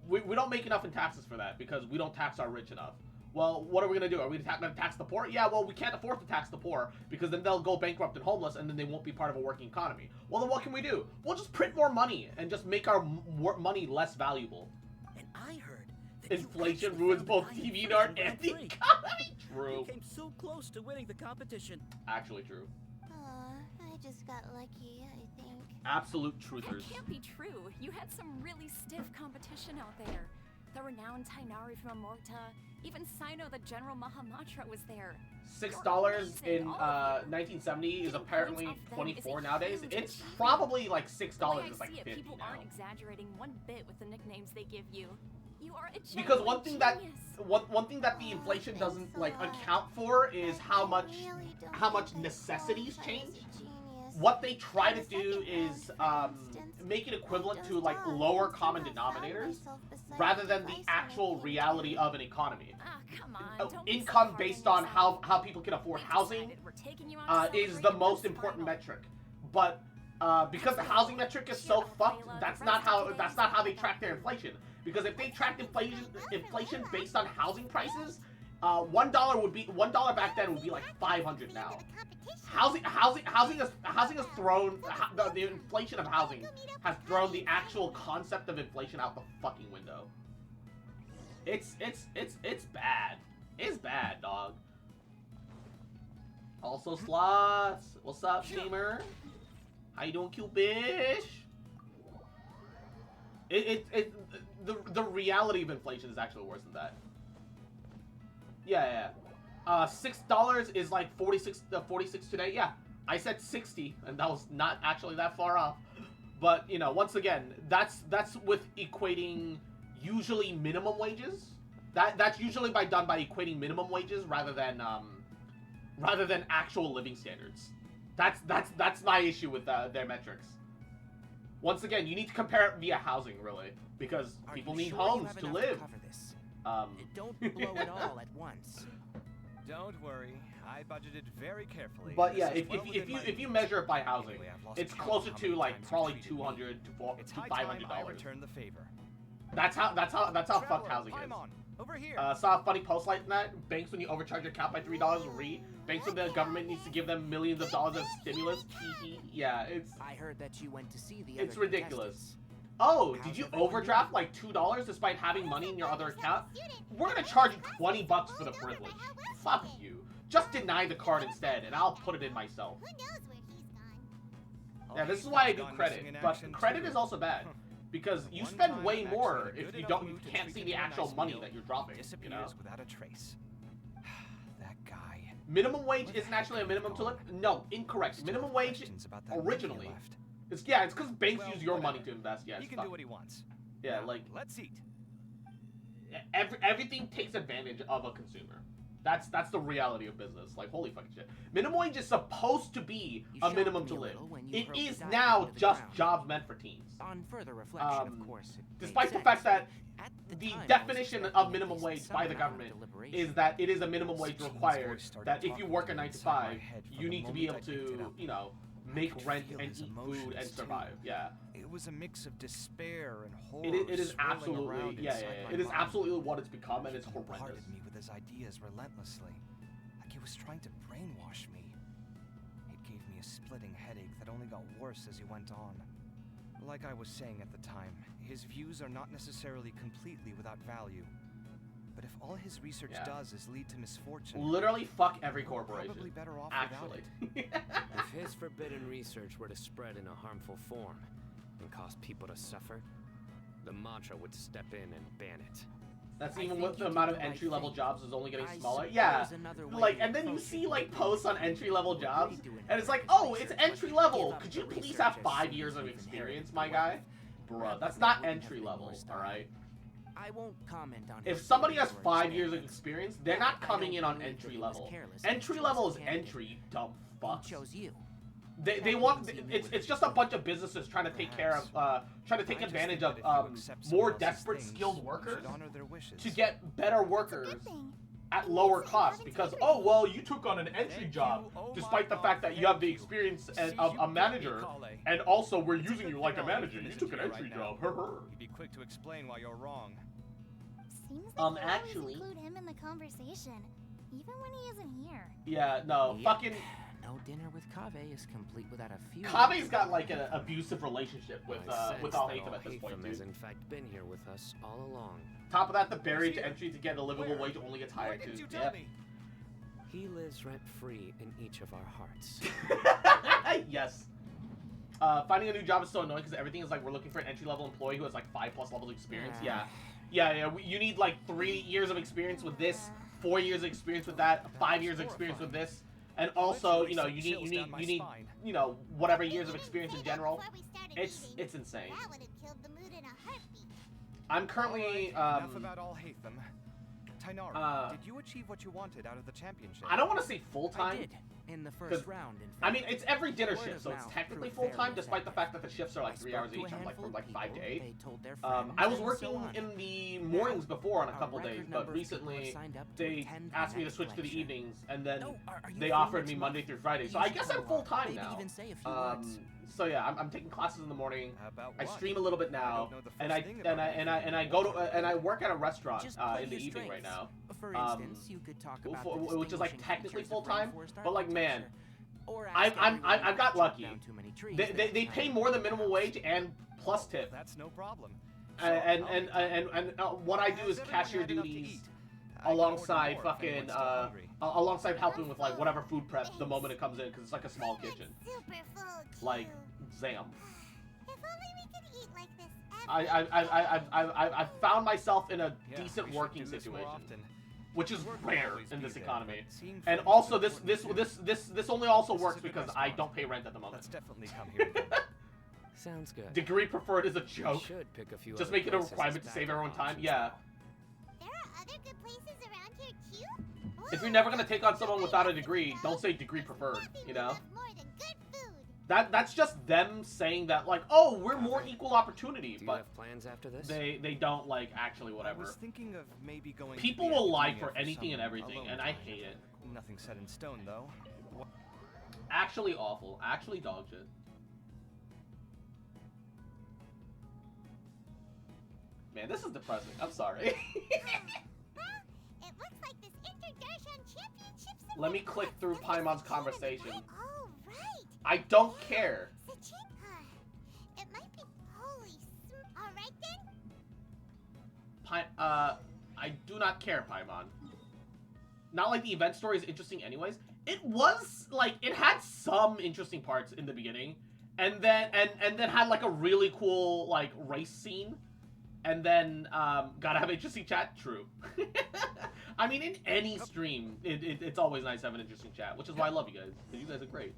we don't make enough in taxes for that because we don't tax our rich enough. Well, what are we going to do? Are we going to tax the poor? Yeah, well, we can't afford to tax the poor because then they'll go bankrupt and homeless and then they won't be part of a working economy. Well, then what can we do? We'll just print more money and just make our money less valuable. And I heard that Inflation you ruins actually both found the TV ID art for and the Grand Prix. economy. True. You came so close to winning the competition. Actually true. I just got lucky, I think. Absolute That truthers. can't be true. You had some really stiff competition out there. The renowned Tainari from Amorta, even Sino the General Mahamatra was there. $6 in 1970 is apparently 24 nowadays. It's probably like $6 is like 50 people now. aren't exaggerating one bit with the nicknames they give you. You are a Because one thing one thing that the inflation doesn't like account for is how much necessities change. What they try to do is make it equivalent to like lower common denominators rather than the actual reality of an economy. Come on, don't be so Income hard based on on yourself. how people can afford We housing decided we're taking you out to is the celebrate most this important final. metric. But because the housing metric is so fucked, that's not how they track their inflation. Because if they tracked inflation based on housing prices, $1 back then would be like 500 now. Housing has thrown the inflation of housing has thrown the actual concept of inflation out the fucking window. It's bad. It's bad, dog. Also slots. What's up, Steamer? How you doing, cute bitch? The reality of inflation is actually worse than that. Yeah. $6 is like 46 today. Yeah, I said 60, and that was not actually that far off. But you know, once again, that's with equating usually minimum wages. That's usually done by equating minimum wages rather than actual living standards. That's my issue with their metrics. Once again, you need to compare it via housing, really, because people need homes to live. Don't blow it all at once. Don't worry, I budgeted very carefully. But yeah, This is well within my if you means. measure it by housing, Anyway, I've lost it's count closer how to many like times you probably treated me. 200 It's to high time I $500. return the favor. That's how fucked Traveler, housing climb is. on. Over here. Saw a funny post like that. Banks when you overcharge your account by $3. Banks when the government needs to give them millions of dollars as stimulus. Yeah, it's. I heard that you went to see the It's other ridiculous. Oh, did you overdraft like $2 despite having money in your other account? We're gonna charge you $20 for the privilege. Fuck you. Just deny the card instead, and I'll put it in myself. Who knows where he's gone? Yeah, this is why I do credit, but credit is also bad. Because you spend way more if you can't see the actual money that you're dropping, you know? Without a trace. That guy. Minimum wage isn't actually a minimum to live? No, incorrect. Minimum wage originally. It's because banks use your money to invest, yes. He can do what he wants. Yeah, Now, like let's eat. everything takes advantage of a consumer. That's the reality of business. Like, holy fucking shit. Minimum wage is supposed to be a minimum to live. It is now just jobs meant for teens. On further reflection, of course. Despite the fact that the definition of minimum wage by the government is that it is a minimum wage required that if you work a 9 to 5, you need to be able to, you know, make rent and eat food and survive. Yeah. It was a mix of despair and horror. It is absolutely, it is absolutely what it's become, and it's horrendous. Bombarded me with his ideas relentlessly, like he was trying to brainwash me. It gave me a splitting headache that only got worse as he went on. Like I was saying at the time, his views are not necessarily completely without value. But if all his research does is lead to misfortune, literally fuck every corporation. Probably better off actually. without it. If his forbidden research were to spread in a harmful form and cause people to suffer, the mantra would step in and ban it. That's even with the amount of entry-level jobs is only getting smaller. Yeah, like, and then you see, like, posts on entry-level jobs, and it's like, oh, it's entry-level. Could you please have 5 years of experience, my guy? Bruh, that's not entry-level, alright? I won't comment on if somebody has 5 years of experience, they're not coming in on entry-level. Entry-level is entry, you dumb fucks. Chose you. They want it's just a bunch of businesses trying to take care of trying to take advantage of more desperate skilled workers to get better workers at lower cost because oh well you took on an entry job despite the fact that you have the experience of a manager and also we're using you like a manager. You took an entry job. You'd be quick to explain why you're wrong. Seems like you always actually... include him in the conversation, even when he isn't here. Yeah, no, Yep. fucking... No dinner with Kaveh is complete without a few. Kave's got, like, an abusive relationship with all Hatham at this point, has dude. in fact been here with us all along. Top of that, the barrier to entry to get a livable wage only gets higher, Why too. didn't you tell Yep. me? He lives rent-free in each of our hearts. Yes. Finding a new job is so annoying because everything is like we're looking for an entry-level employee who has like 5+ levels of experience. Yeah. You need like 3 years of experience with this, 4 years of experience with that, 5 years of experience with this, and also you need whatever years of experience in general. It's insane. That would have killed the mood in a heartbeat. I'm currently Enough about all Hatham. Tainari, did you achieve what you wanted out of the championship? I don't want to say I full-time. did in the first round. In fact. I mean, it's every dinner Word shift, of so it's mouth technically proved full-time, very despite the fact that effective. the shifts are like I 3 spoke hours to a each. I'm like handful from of like 5 to people, 8. they told their friends, I was and working so on. in the mornings before on a A couple record days, number but of people recently have signed up to they attend the asked me to next switch to the lecture. evenings, and then Oh, are you they free offered next me month? Monday through Friday. You So I should guess come I'm along. full-time Maybe now. even say a few words. So yeah, I'm taking classes in the morning. About I what? stream a little bit I now, don't know the and first I thing and about I and I anything and I you go to want and I work at a restaurant Just play in the your evening right strengths. now. For instance, you could talk about the Which is like distinguishing technically features of full-time, rainforest but like man, architecture. Or ask everyone I've not got to chop lucky. down too many trees They that pay time more than in the minimum house. wage and plus tip. That's no problem. And what I do is cashier duties alongside fucking alongside helping with like whatever food prep the moment it comes in because it's like a small kitchen. Super full, Like too. Zam. If only we could eat like this I've found myself in a Yeah, decent we should working do this more situation, often. which is Work will rare always in be this there, economy. but seeing And friends also is this important too. only also This is works a good because I restaurant. don't pay rent at the moment. Let's definitely come here again. Sounds good. Degree preferred is a We joke. should pick a few Just other make it a places as requirement to save backup everyone time. options. Yeah. There are other good places around here too. If you're never gonna take on someone without a degree, don't say degree preferred. You know. More than good food. That's just them saying that like, oh, we're more equal opportunity, Do you but have plans after this? they don't like actually I whatever. was thinking of maybe going to People the will lie academia for anything and some everything, alone and I time. hate it. Nothing set in stone though. Actually awful. Actually dog shit. Man, this is depressing. I'm sorry. Well, it looks like this Inter-Darshan Championships. Let me click through Paimon's conversation. Oh, right. I don't care. It might be holy all right then. I do not care, Paimon. Not like the event story is interesting anyways. It was, like, it had some interesting parts in the beginning. And then had, like, a really cool, like, race scene. And then, gotta have interesting chat? True. I mean, in any stream, it's always nice to have an interesting chat. Which is why I love you guys. Because you guys are great.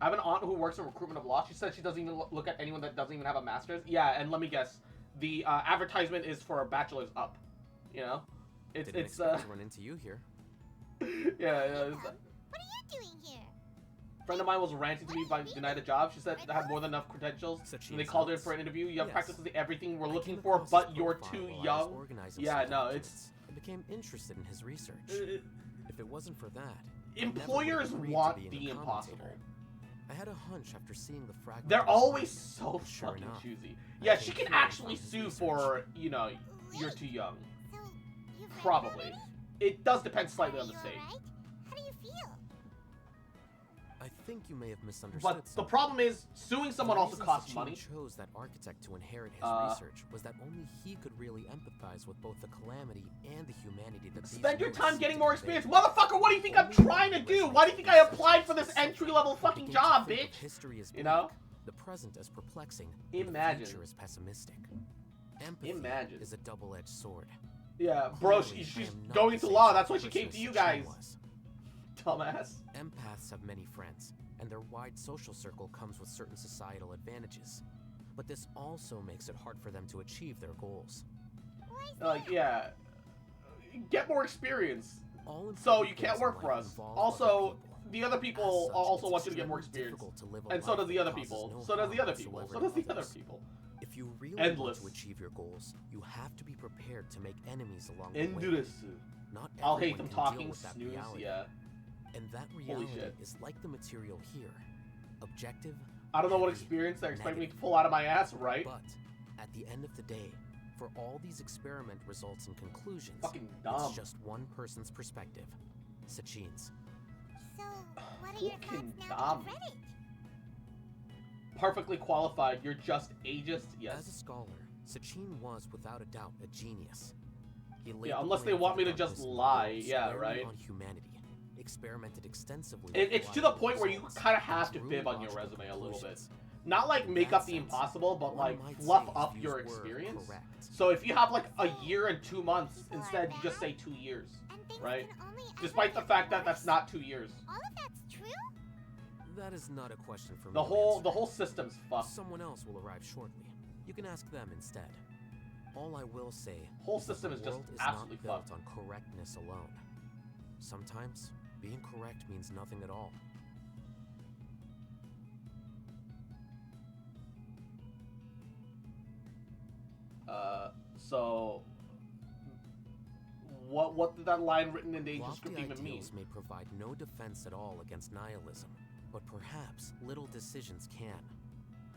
I have an aunt who works in recruitment of law. She said she doesn't even look at anyone that doesn't even have a master's. Yeah, and let me guess. The advertisement is for a bachelor's up. You know? Didn't It's expect to run into you here. yeah. What are you doing here? Friend of mine was ranting to me by denied a job. She said I had more than enough credentials. Such And they as called her in notes? for an interview. You have Yes. practically everything we're I looking came for, across but his you're profile too while I was young. organizing Yeah, some no, documents. it's I became interested in his research. If it wasn't for that, I employers never would have want agreed to be the in impossible. commentator. I had a hunch after seeing the fragment. They're of his always life. so Sure fucking enough, choosy. I Yeah, came she can here actually from his sue research. for, you know, you're too young. So, you've read Probably. already? It does depend slightly Are on the you state. alright? How do you feel? I think you may have misunderstood But the something. problem is, suing someone The also reason costs Sachin money. chose that architect to inherit his Uh, research was that only he could really empathize with both the calamity and the humanity that these Spend your notes time seem getting to more convey. experience. Motherfucker, what do you think I'm trying to do? Why do you think I applied for this entry-level fucking Beginning to job, think of bitch? History as You know? bleak, the present as perplexing, Imagine. the future as pessimistic. Empathy Imagine. is a double-edged sword. Yeah, bro, Clearly, she's I am not going the to same law. type That's of why she person came as to you Sachin guys. was. Dumbass. Empaths have many friends, and their wide social circle comes with certain societal advantages. But this also makes it hard for them to achieve their goals. Like, yeah. Get more experience. All So important you can't things work in for life us. involve Also, other people. the other As people such, also it's want you to get more extremely experience. difficult to live a And so life does the that other causes people. no So does the harm other people. whatsoever So does to the other others. people. If you really Endless. want to achieve your goals, you have to be prepared to make enemies along the way. Endless. Not I'll hate everyone them can talking deal with that snooze, reality. yeah. And that Holy reality shit. is like the material here. Objective. I don't know what heavy, experience they're expecting me to negative. pull out of my ass, right? But at the end of the day, For all these experiment results and conclusions, Fucking dumb. it's just one person's perspective. Sachin's. So, what are your thoughts Fucking now dumb. that you've read it? Perfectly qualified. You're just ageist. Yes. As a scholar, Sachin was without a doubt a genius. He laid Yeah, the unless they blame want for me the to just darkness in the lie. world Yeah, squarely right? on humanity. Experimented extensively. It's with to the reliable point where you results kind of have and to drew fib on your logical resume a little bit. conclusions. Not like make In up that the sense, impossible, but one like might fluff say up his your views were experience. correct. So if you have like a year and 2 months, instead you just say 2 years, And things right? can only ever Despite the get fact that that's worse? not 2 years. All of that's true? That is not a question for me. The to whole answer. system's fucked. Someone else will arrive shortly. You can ask them instead. All I will say Whole is that system the is just world is absolutely not built fucked. on correctness alone. Sometimes being correct means nothing at all. So what did that line written in the ancient Lofty script even mean? ideals may provide no defense at all against nihilism, but perhaps little decisions can.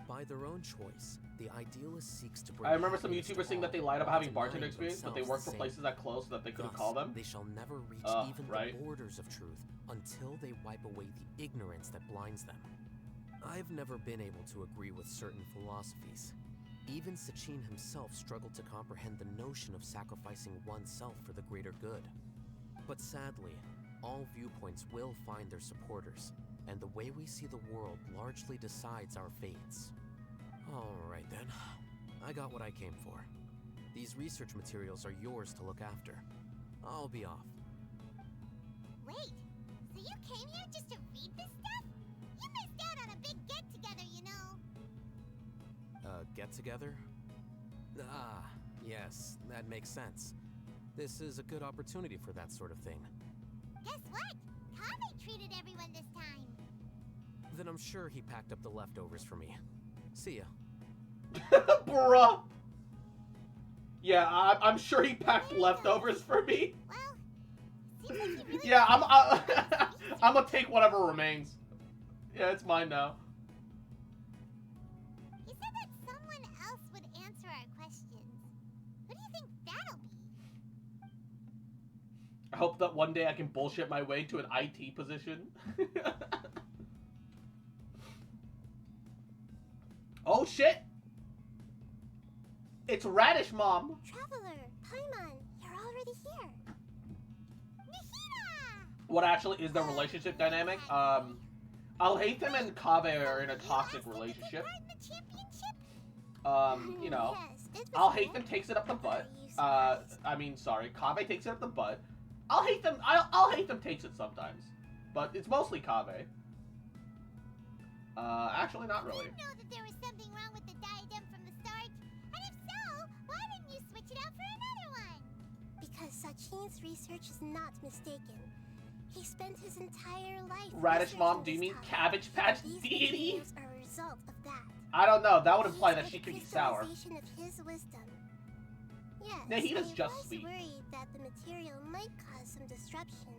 By their own choice, the idealist seeks to bring I remember some happiness to YouTubers saying all that they lied about while having bartender denying experience, but they themselves work the for same. places that close so that they couldn't Thus, call them. They shall never reach even right? the borders of truth until they wipe away the ignorance that blinds them. I've never been able to agree with certain philosophies. Even Sachin himself struggled to comprehend the notion of sacrificing oneself for the greater good. But sadly, all viewpoints will find their supporters, and the way we see the world largely decides our fates. Alright then, I got what I came for. These research materials are yours to look after. I'll be off. Wait, so you came here just to read this stuff? You missed out on a big get-together, you know. Get together? Ah, yes, that makes sense. This is a good opportunity for that sort of thing. Guess what? Kame treated everyone this time. Then I'm sure he packed up the leftovers for me. See ya. Bruh. Yeah, I'm sure he packed leftovers for me. Well, seems like you really Yeah, I'm gonna take whatever remains. Yeah, it's mine now. He said that someone else would answer our questions. Who do you think that'll be? I hope that one day I can bullshit my way to an IT position. Oh shit! It's Radish Mom! Traveler, Paimon, you're already here. Nahida! What actually is their relationship dynamic? Alhaitham and Kaveh are in a toxic relationship. You know, Alhaitham takes it up the butt. Kaveh takes it up the butt. Alhaitham takes it sometimes. But it's mostly Kaveh. Actually not really. You know that there was something wrong with the diadem from the start? And if so, why didn't you switch it out for another one? Because Sachin's research is not mistaken. He spent his entire life Radish Mom, researching do you this mean topic. Cabbage Patch These Deity? materials are a result of that. I don't know, that would imply These that are she the could be sour. crystallization of his wisdom. Yes, Nahida's I just was sweet. worried that the material might cause some disruption,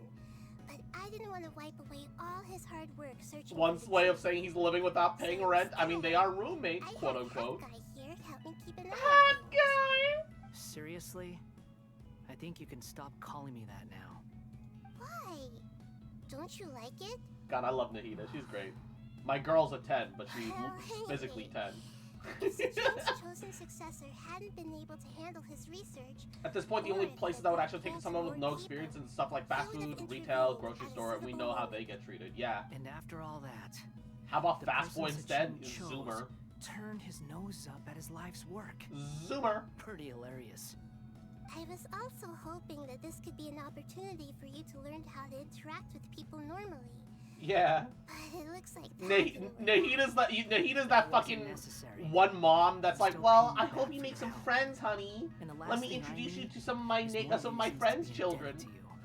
but I didn't want to wipe away all his hard work searching. One for the way of truth. saying he's living without paying rent. I mean, they are roommates, I quote had unquote. Hot Guy here to help me keep an eye Hot on things. guy! Seriously? I think you can stop calling me that now. Why? Don't you like it? God, I love Nahida. She's great. My girl's a 10, but she's Well, physically 10. If Sachin's chosen successor hadn't been able to handle his research, At this point, the only places that would actually take someone with no experience in stuff like fast food, retail, grocery store, we know how they get treated. Yeah. And after all that, How about the Fast Boy person instead? Sachin chose Zoomer. turned his nose up at his life's work. Zoomer. Pretty hilarious. I was also hoping that this could be an opportunity for you to learn how to interact with people normally. Yeah. But it looks like that didn't work Nahida's that Wasn't fucking necessary. one mom that's like, Still well, paying I you hope back you for make your some help. friends, honey. And the Let last me thing I introduce you need to some of my is more some of my reasons to friends' be children.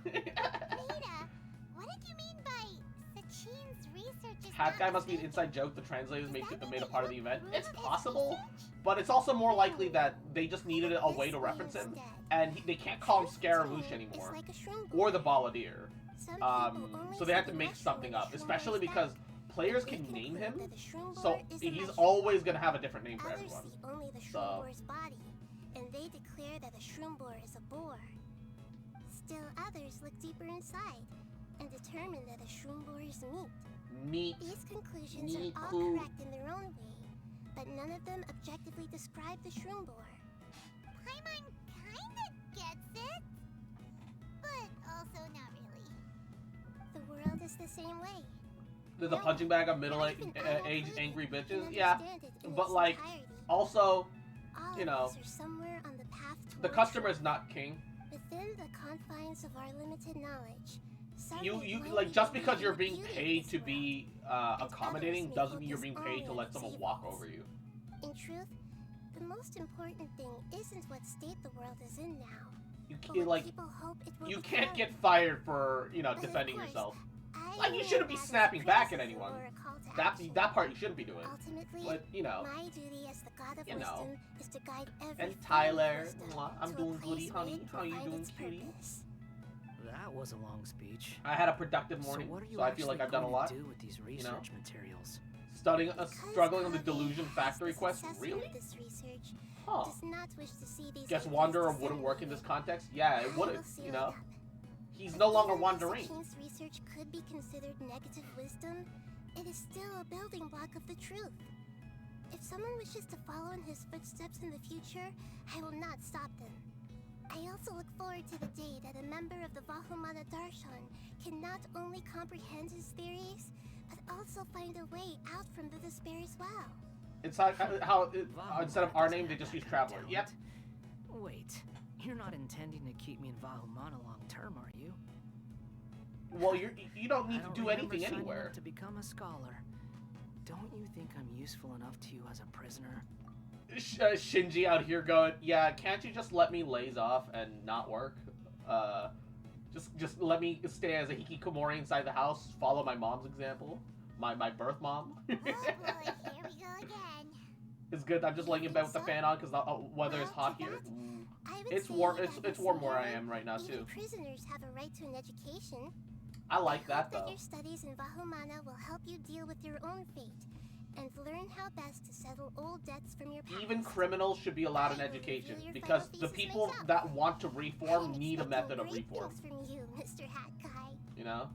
indebted to you. Nahida, what did you mean by Sachin's research is Hat not guy must be an mistaken? inside joke. The translators Does made that it mean made a that part of you the event. approve It's of his possible, research? but it's also more likely that they just needed a way to This reference him, instead. and they can't call him Truth Scaramouche told, anymore, it's like a shroom or the boy. Balladeer. Some people only So they had see to the make mushroom something when up, the shroom especially boy's because back. players They can name conclude him, that the shroom so boy is a he's mushroom. always gonna have a different name for Others everyone. see only the shroom So- boy's body and they declare that a shroom boar is a boar. Still others look deeper inside and determine that a shroom boar is meat. Meat. These conclusions Meat are all cool. correct in their own way, but none of them objectively describe the shroom boar. Paimon kinda gets it, but also not really. The world is the same way. There's a punching bag of middle-aged angry bitches. Can Yeah, understand it in but its like, entirety. also, All you of know, us are somewhere on the path the towards customer is not king. within the confines of our limited knowledge. Some You may like blindly just because believe you're in the being beauty of paid this to world, be accommodating may doesn't mean you're focus being paid to only let on someone its walk evils. over you. In truth, the most important thing isn't what state the world is in now, You but can't what like people hope it will you can't become. get fired for But of defending course, yourself. I Like you weigh shouldn't be that as snapping back at criticism anyone. or a call to That action. part you shouldn't be doing. Ultimately, But my duty as the god of you know. wisdom is to guide every And form of Tyler, wisdom mwah, I'm to doing a goody, place where honey. it How you can find doing, its cutie? purpose. That was a long speech. I had a productive morning, so what are you so I feel like actually I've done a going lot. to do with these research materials? Struggling on the Kage delusion has factory the quest. successor Really? of this research, Huh. does not wish to see these Guess ideas Wanderer wouldn't work in this disseminated. context. Yeah, it I wouldn't. will seal You it know, up. he's But no longer even though wandering. Sachine's research could be considered negative wisdom, it is still a building block of the truth. If someone wishes to follow in his footsteps in the future, I will not stop them. I also look forward to the day that a member of the Vahumana Darshan can not only comprehend his theories, but also find a way out from the despair as well. It's like how instead of our name they just use Traveler. Yep. Wait, you're not intending to keep me in Vahumana long term, are you? Well, you don't need I to don't do remember anything signing anywhere. up to become a scholar. Don't you think I'm useful enough to you as a prisoner? Shinji out here going, yeah, can't you just let me laze off and not work? Just let me stay as a hikikomori inside the house, follow my mom's example. My birth mom. Oh boy, here we go again. It's good. I'm just laying in bed with the fan on because the weather is hot here. It's warm. It's warm where I am right now Even too. prisoners have a right to an education. I like that hope though. that your studies in Vahumana will help you deal with your own fate and learn how best to settle old debts from your past. Even criminals should be allowed an education because the people that want to reform need a method of reform. Things from you, Mr. Hat Guy. You know?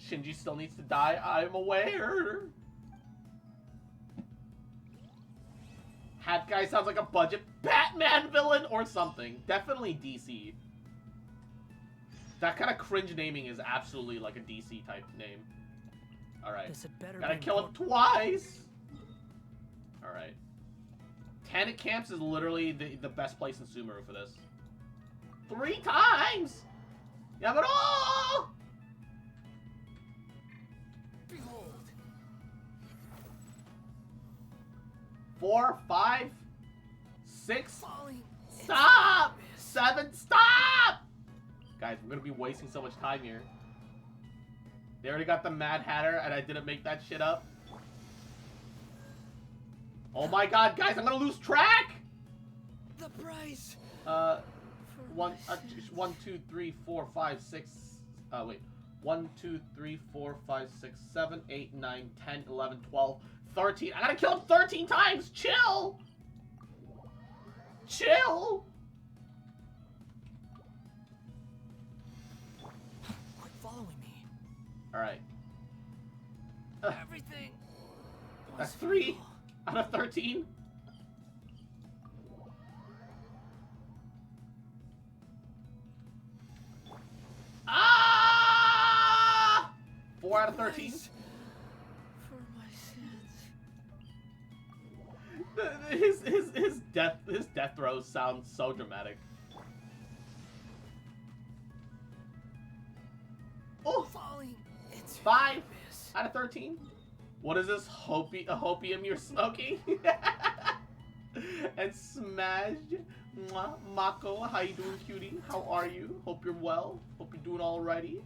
Shinji still needs to die, I'm aware. Hat Guy sounds like a budget Batman villain or something. Definitely DC. That kind of cringe naming is absolutely like a DC type name. Alright. Gotta kill him twice! Alright. Tannic Camps is literally the best place in Sumeru for this. 3 times! Yamaro! Behold. 4, 5, 6. Falling. Stop! 7, stop! Guys, we're gonna be wasting so much time here. They already got the Mad Hatter, and I didn't make that shit up. Oh my god, guys, I'm gonna lose track! The price. 1, 2, 3, 4, 5, 6. Wait. 1, 2, 3, 4, 5, 6, 7, 8, 9, 10, 11, 12, 13. I gotta kill him 13 times! Chill! Chill! Quit following me. Alright. Everything. That's 3 out of 13. Ah! 4 out of 13. For my sins. His death throws sound so dramatic. Oh, Falling. It's 5 out of 13. What is this hopium you're smoking? And Smash, mwah, Mako, how you doing, cutie? How are you? Hope you're well. Hope you're doing alrighty.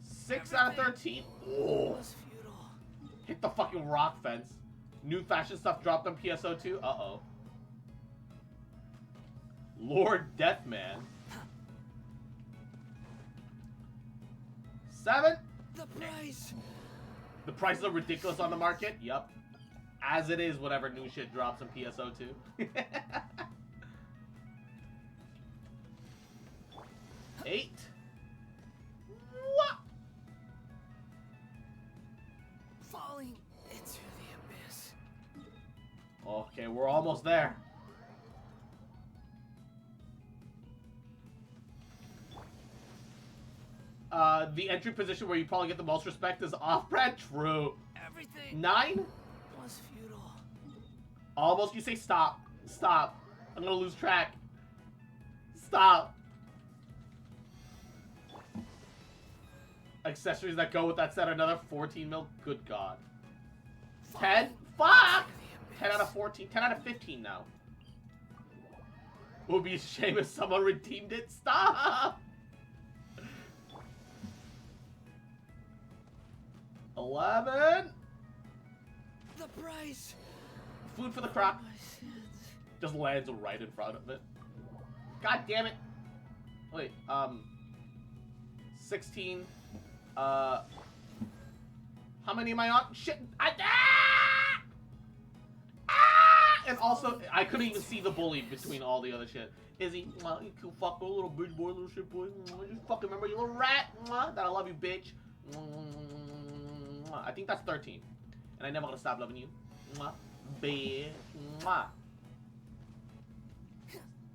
6 out of 13. Oh, was futile. hit the fucking rock fence. New fashion stuff dropped on PSO2. Uh-oh. Lord Deathman. 7. The price. The prices are ridiculous on the market. Yup. as it is whenever new shit drops in PSO2. Eight. What? Falling into the abyss. Okay, we're almost there. The entry position where you probably get the most respect is off-brand. True. Everything 9? was futile. Almost. You say stop. Stop. I'm gonna lose track. Stop. Accessories that go with that set, another 14 mil. Good God. 10? Fuck! 10 out of 14. 10 out of 15 now. It would be a shame if someone redeemed it. Stop! 11. The price. Food for the croc. Just lands right in front of it. God damn it. Wait, 16. How many am I on? Shit. And also, I couldn't even see the bully between all the other shit. Izzy, you cool fuck, little bitch boy, little shit boy. Just fucking remember, you little rat. That I love you, bitch. I think that's 13. And I never gonna stop loving you. Bitch.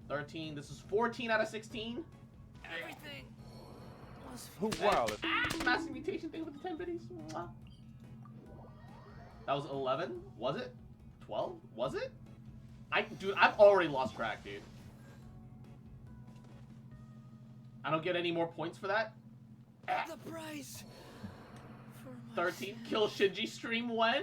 13. This is 14 out of 16. Everything was Wow. Massive mutation thing with the 10 biddies. That was 11? Was it? 12? Was it? Dude, I've already lost track, dude. I don't get any more points for that. the price. 13. Kill Shinji stream when?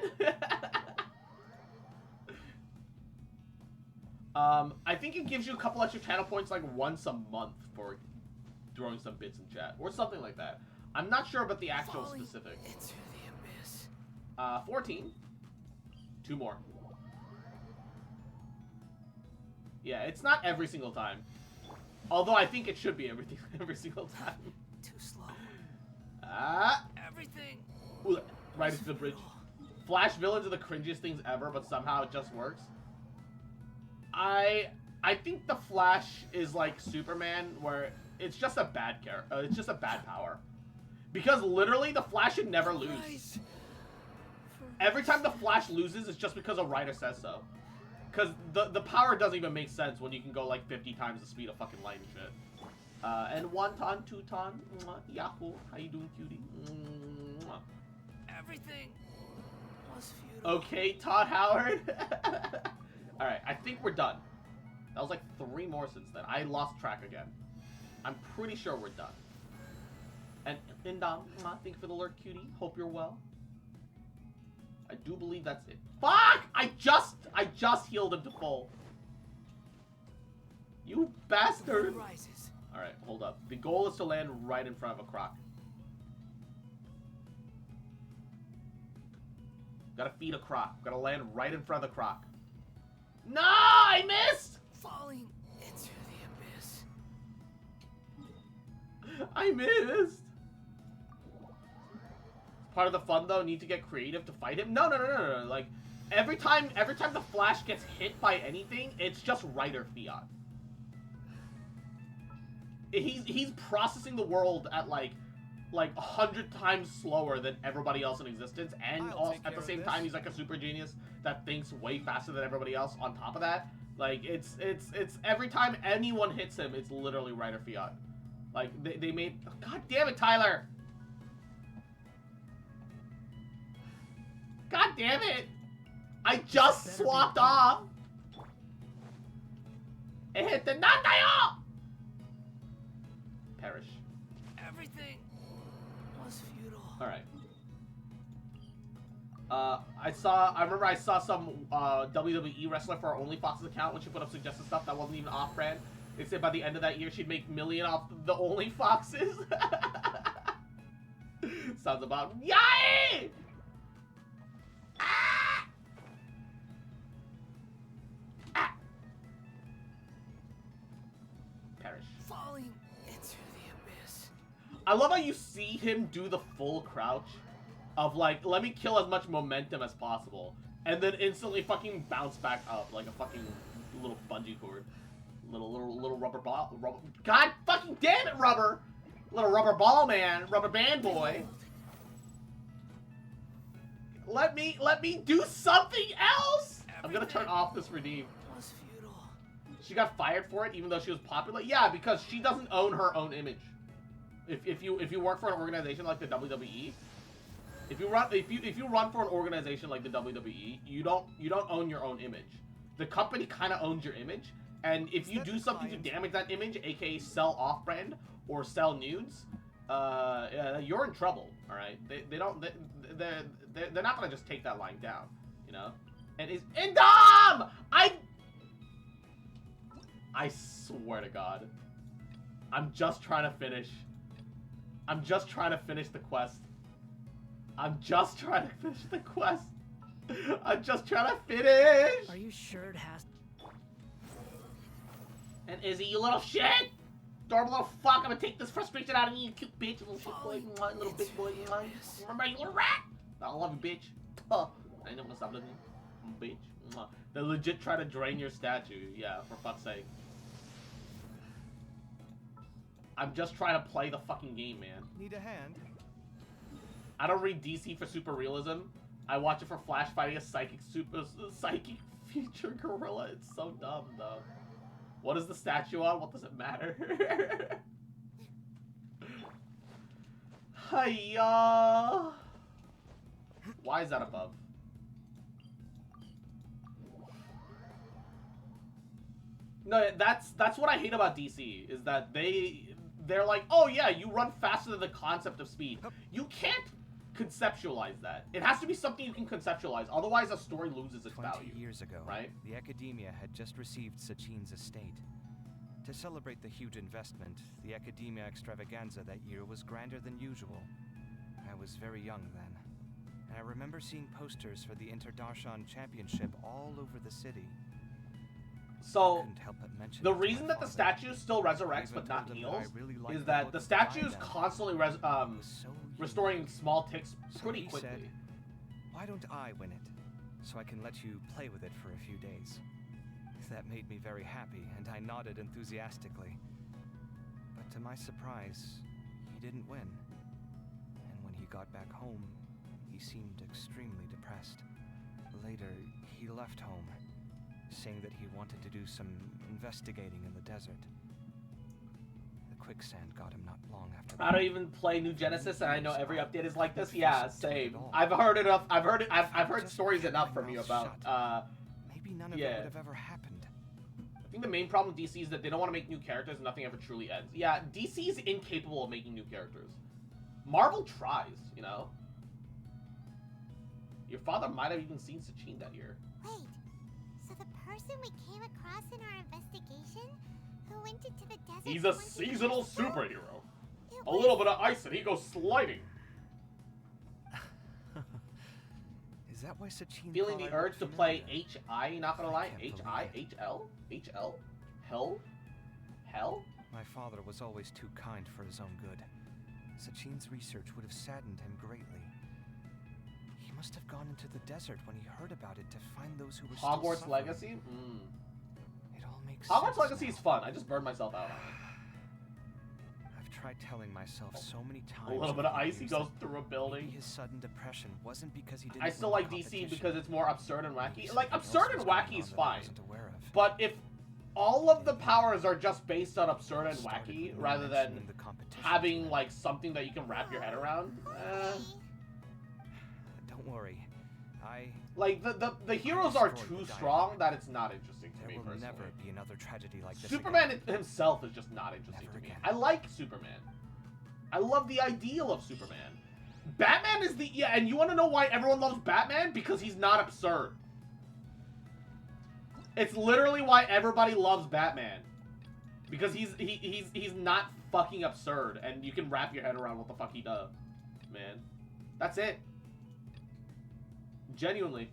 I think it gives you a couple extra channel points like once a month for throwing some bits in chat. Or something like that. I'm not sure about the actual specific. Into the abyss. 14. 2 more. Yeah, it's not every single time. Although I think it should be every single time. Too slow. Everything. Ooh, right into the bridge. Flash villains are the cringiest things ever, but somehow it just works. I think the Flash is like Superman, where it's just a bad character. It's just a bad power. Because literally, the Flash should never lose. Every time the Flash loses, it's just because a writer says so. Because the power doesn't even make sense when you can go like 50 times the speed of fucking light and shit. And 1 ton, 2 ton. Yahoo. How you doing, cutie? Everything was futile. Okay, Todd Howard. Alright, I think we're done. That was like 3 more since then. I lost track again. I'm pretty sure we're done. And Indom, thank you for the alert, cutie. Hope you're well. I do believe that's it. Fuck! I just healed him to full. You bastard! Alright, hold up. The goal is to land right in front of a croc. Gotta feed a croc. Gotta land right in front of the croc. No! I missed! Falling into the abyss. I missed! Part of the fun though, need to get creative to fight him. No. Like every time the Flash gets hit by anything, it's just writer fiat. He's processing the world at like 100 times slower than everybody else in existence, and also, at the same time he's like a super genius that thinks way faster than everybody else. On top of that, like it's every time anyone hits him, it's literally writer fiat. Like they made. God damn it, Tyler! God damn it! I just swapped off! It hit the Nandayo! Perish. Everything was futile. Alright. I remember I saw some WWE wrestler for our OnlyFox's account when she put up suggested stuff that wasn't even off-brand. They said by the end of that year she'd make $1 million off the OnlyFoxes. Sounds about yay! Perish. Falling into the abyss. I love how you see him do the full crouch of like, let me kill as much momentum as possible. and then instantly fucking bounce back up like a fucking little bungee cord. Little rubber ball. God fucking damn it, rubber! Little rubber ball man, rubber band boy. Let me do something else! I'm gonna turn off this redeem. Was futile. She got fired for it even though she was popular? Yeah, because she doesn't own her own image. If you work for an organization like the WWE, if you run for an organization like the WWE, you don't own your own image. The company kind of owns your image, and if you do something to damage that image, aka sell off-brand or sell nudes, you're in trouble. All right, they're not gonna just take that line down, you know. And is Indom! I swear to God, I'm just trying to finish. I'm just trying to finish the quest. I'm just trying to finish the quest. I'm just trying to finish. Are you sure it has? And Izzy, you little shit! Adorable little fuck, I'm gonna take this frustration out of you, you cute bitch, little shit boy, little big boy, remember you little rat? I love you, bitch. I ain't never gonna stop loving you, bitch. They legit try to drain your statue, yeah, for fuck's sake. I'm just trying to play the fucking game, man. Need a hand? I don't read DC for super realism. I watch it for Flash fighting a psychic future gorilla. It's so dumb, though. What is the statue on? What does it matter? Hiya! Why is that above? No, that's what I hate about DC, is that they're like, oh yeah, you run faster than the concept of speed. You can't conceptualize that. It has to be something you can conceptualize, otherwise a story loses its 20 value. years ago, right? The Academia had just received Sachin's estate. To celebrate the huge investment, the Academia extravaganza that year was grander than usual. I was very young then, and I remember seeing posters for the Interdarshan Championship all over the city. So, the reason that the statue still resurrects but not heals is that the statue is constantly restoring small ticks pretty quickly. Said, why don't I win it, so I can let you play with it for a few days? That made me very happy, and I nodded enthusiastically. But to my surprise, he didn't win. And when he got back home, he seemed extremely depressed. Later, he left home, saying that he wanted to do some investigating in the desert. The quicksand got him not long after that. I don't even play New Genesis, and I know every update is like this. Yeah, same. I've heard enough. I've heard stories enough from you about. Maybe none of it would have ever happened. I think the main problem with DC is that they don't want to make new characters, and nothing ever truly ends. Yeah, DC is incapable of making new characters. Marvel tries, you know. Your father might have even seen Sachin that year. Wait. So the person we came across in our investigation, who went into the desert... He's a seasonal superhero. A little bit of ice and he goes sliding. Is that why Sachin... Feeling the urge to play H.I., not gonna lie. H.I.? H.L.? H.L.? Hell? My father was always too kind for his own good. Sachin's research would have saddened him greatly. He must have gone into the desert when he heard about it to find those who were Hogwarts still Legacy? It all makes Hogwarts sense Legacy now. is fun. I just burned myself out on it. I've tried telling myself so many times. A little bit of ice, he goes through a building. Maybe his sudden depression wasn't because he didn't. I still win like the DC competition. because it's more absurd and wacky. Maybe Like, something absurd else and was going wacky on is that I fine. wasn't aware of. But if all of the powers are just based on absurd and wacky, rather than having, like, something that you can wrap your head around, Don't worry. Like, the heroes are too strong that it's not interesting to me, There will personally. never be another tragedy like this Superman again. himself is just not interesting to me. I like Superman. I love the ideal of Superman. Batman is the... Yeah, and you want to know why everyone loves Batman? Because he's not absurd. It's literally why everybody loves Batman. Because he's not fucking absurd, and you can wrap your head around what the fuck he does, man. That's it. Genuinely.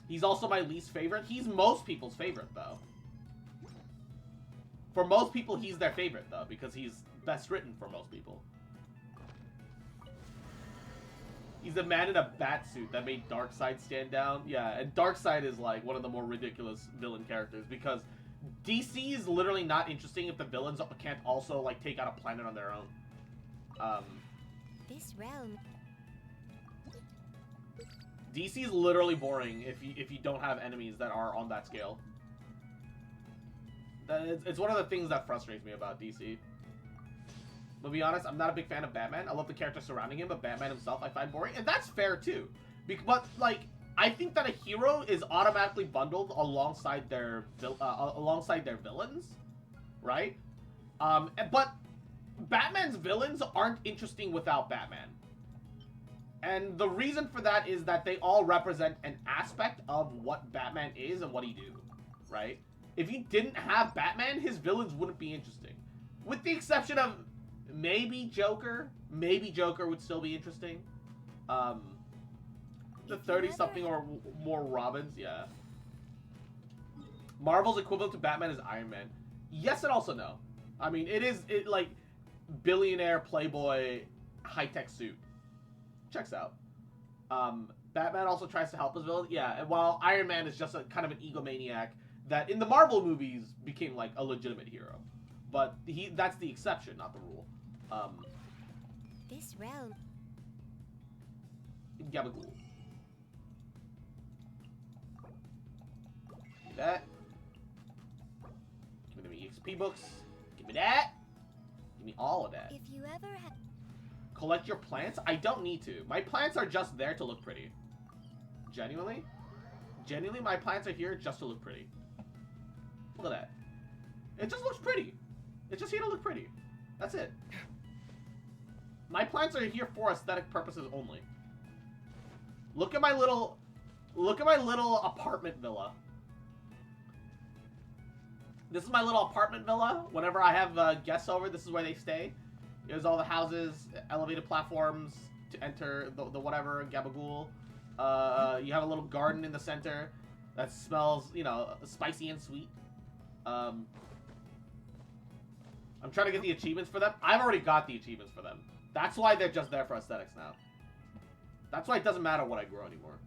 He's also my least favorite. He's most people's favorite, though. For most people, he's their favorite, though, because he's best written for most people. He's a man in a bat suit that made Darkseid stand down. Yeah, and Darkseid is like one of the more ridiculous villain characters because DC is literally not interesting if the villains can't also like take out a planet on their own. This realm. DC is literally boring if you don't have enemies that are on that scale. It's one of the things that frustrates me about DC. But to be honest, I'm not a big fan of Batman. I love the characters surrounding him, but Batman himself I find boring, and that's fair too. But like, I think that a hero is automatically bundled alongside their villains, right? But Batman's villains aren't interesting without Batman. And the reason for that is that they all represent an aspect of what Batman is and what he do, right? If you didn't have Batman, his villains wouldn't be interesting. With the exception of maybe Joker. Maybe Joker would still be interesting. The 30-something or more Robins, yeah. Marvel's equivalent to Batman is Iron Man. Yes and also no. I mean, it like billionaire playboy high-tech suit. Checks out. Batman also tries to help his villain. Yeah, and while Iron Man is just a kind of an egomaniac that in the Marvel movies became like a legitimate hero. But that's the exception, not the rule. This realm. Gabagool. Give me that. Give me the EXP books. Give me that. Give me all of that. If you ever have. Collect your plants? I don't need to. My plants are just there to look pretty. Genuinely? Genuinely, my plants are here just to look pretty. Look at that. It just looks pretty. It's just here to look pretty. That's it. My plants are here for aesthetic purposes only. Look at my little apartment villa. This is my little apartment villa. Whenever I have guests over, this is where they stay. There's all the houses, elevated platforms to enter the whatever, Gabagool. You have a little garden in the center that smells, you know, spicy and sweet. I'm trying to get the achievements for them. I've already got the achievements for them. That's why they're just there for aesthetics now. That's why it doesn't matter what I grow anymore.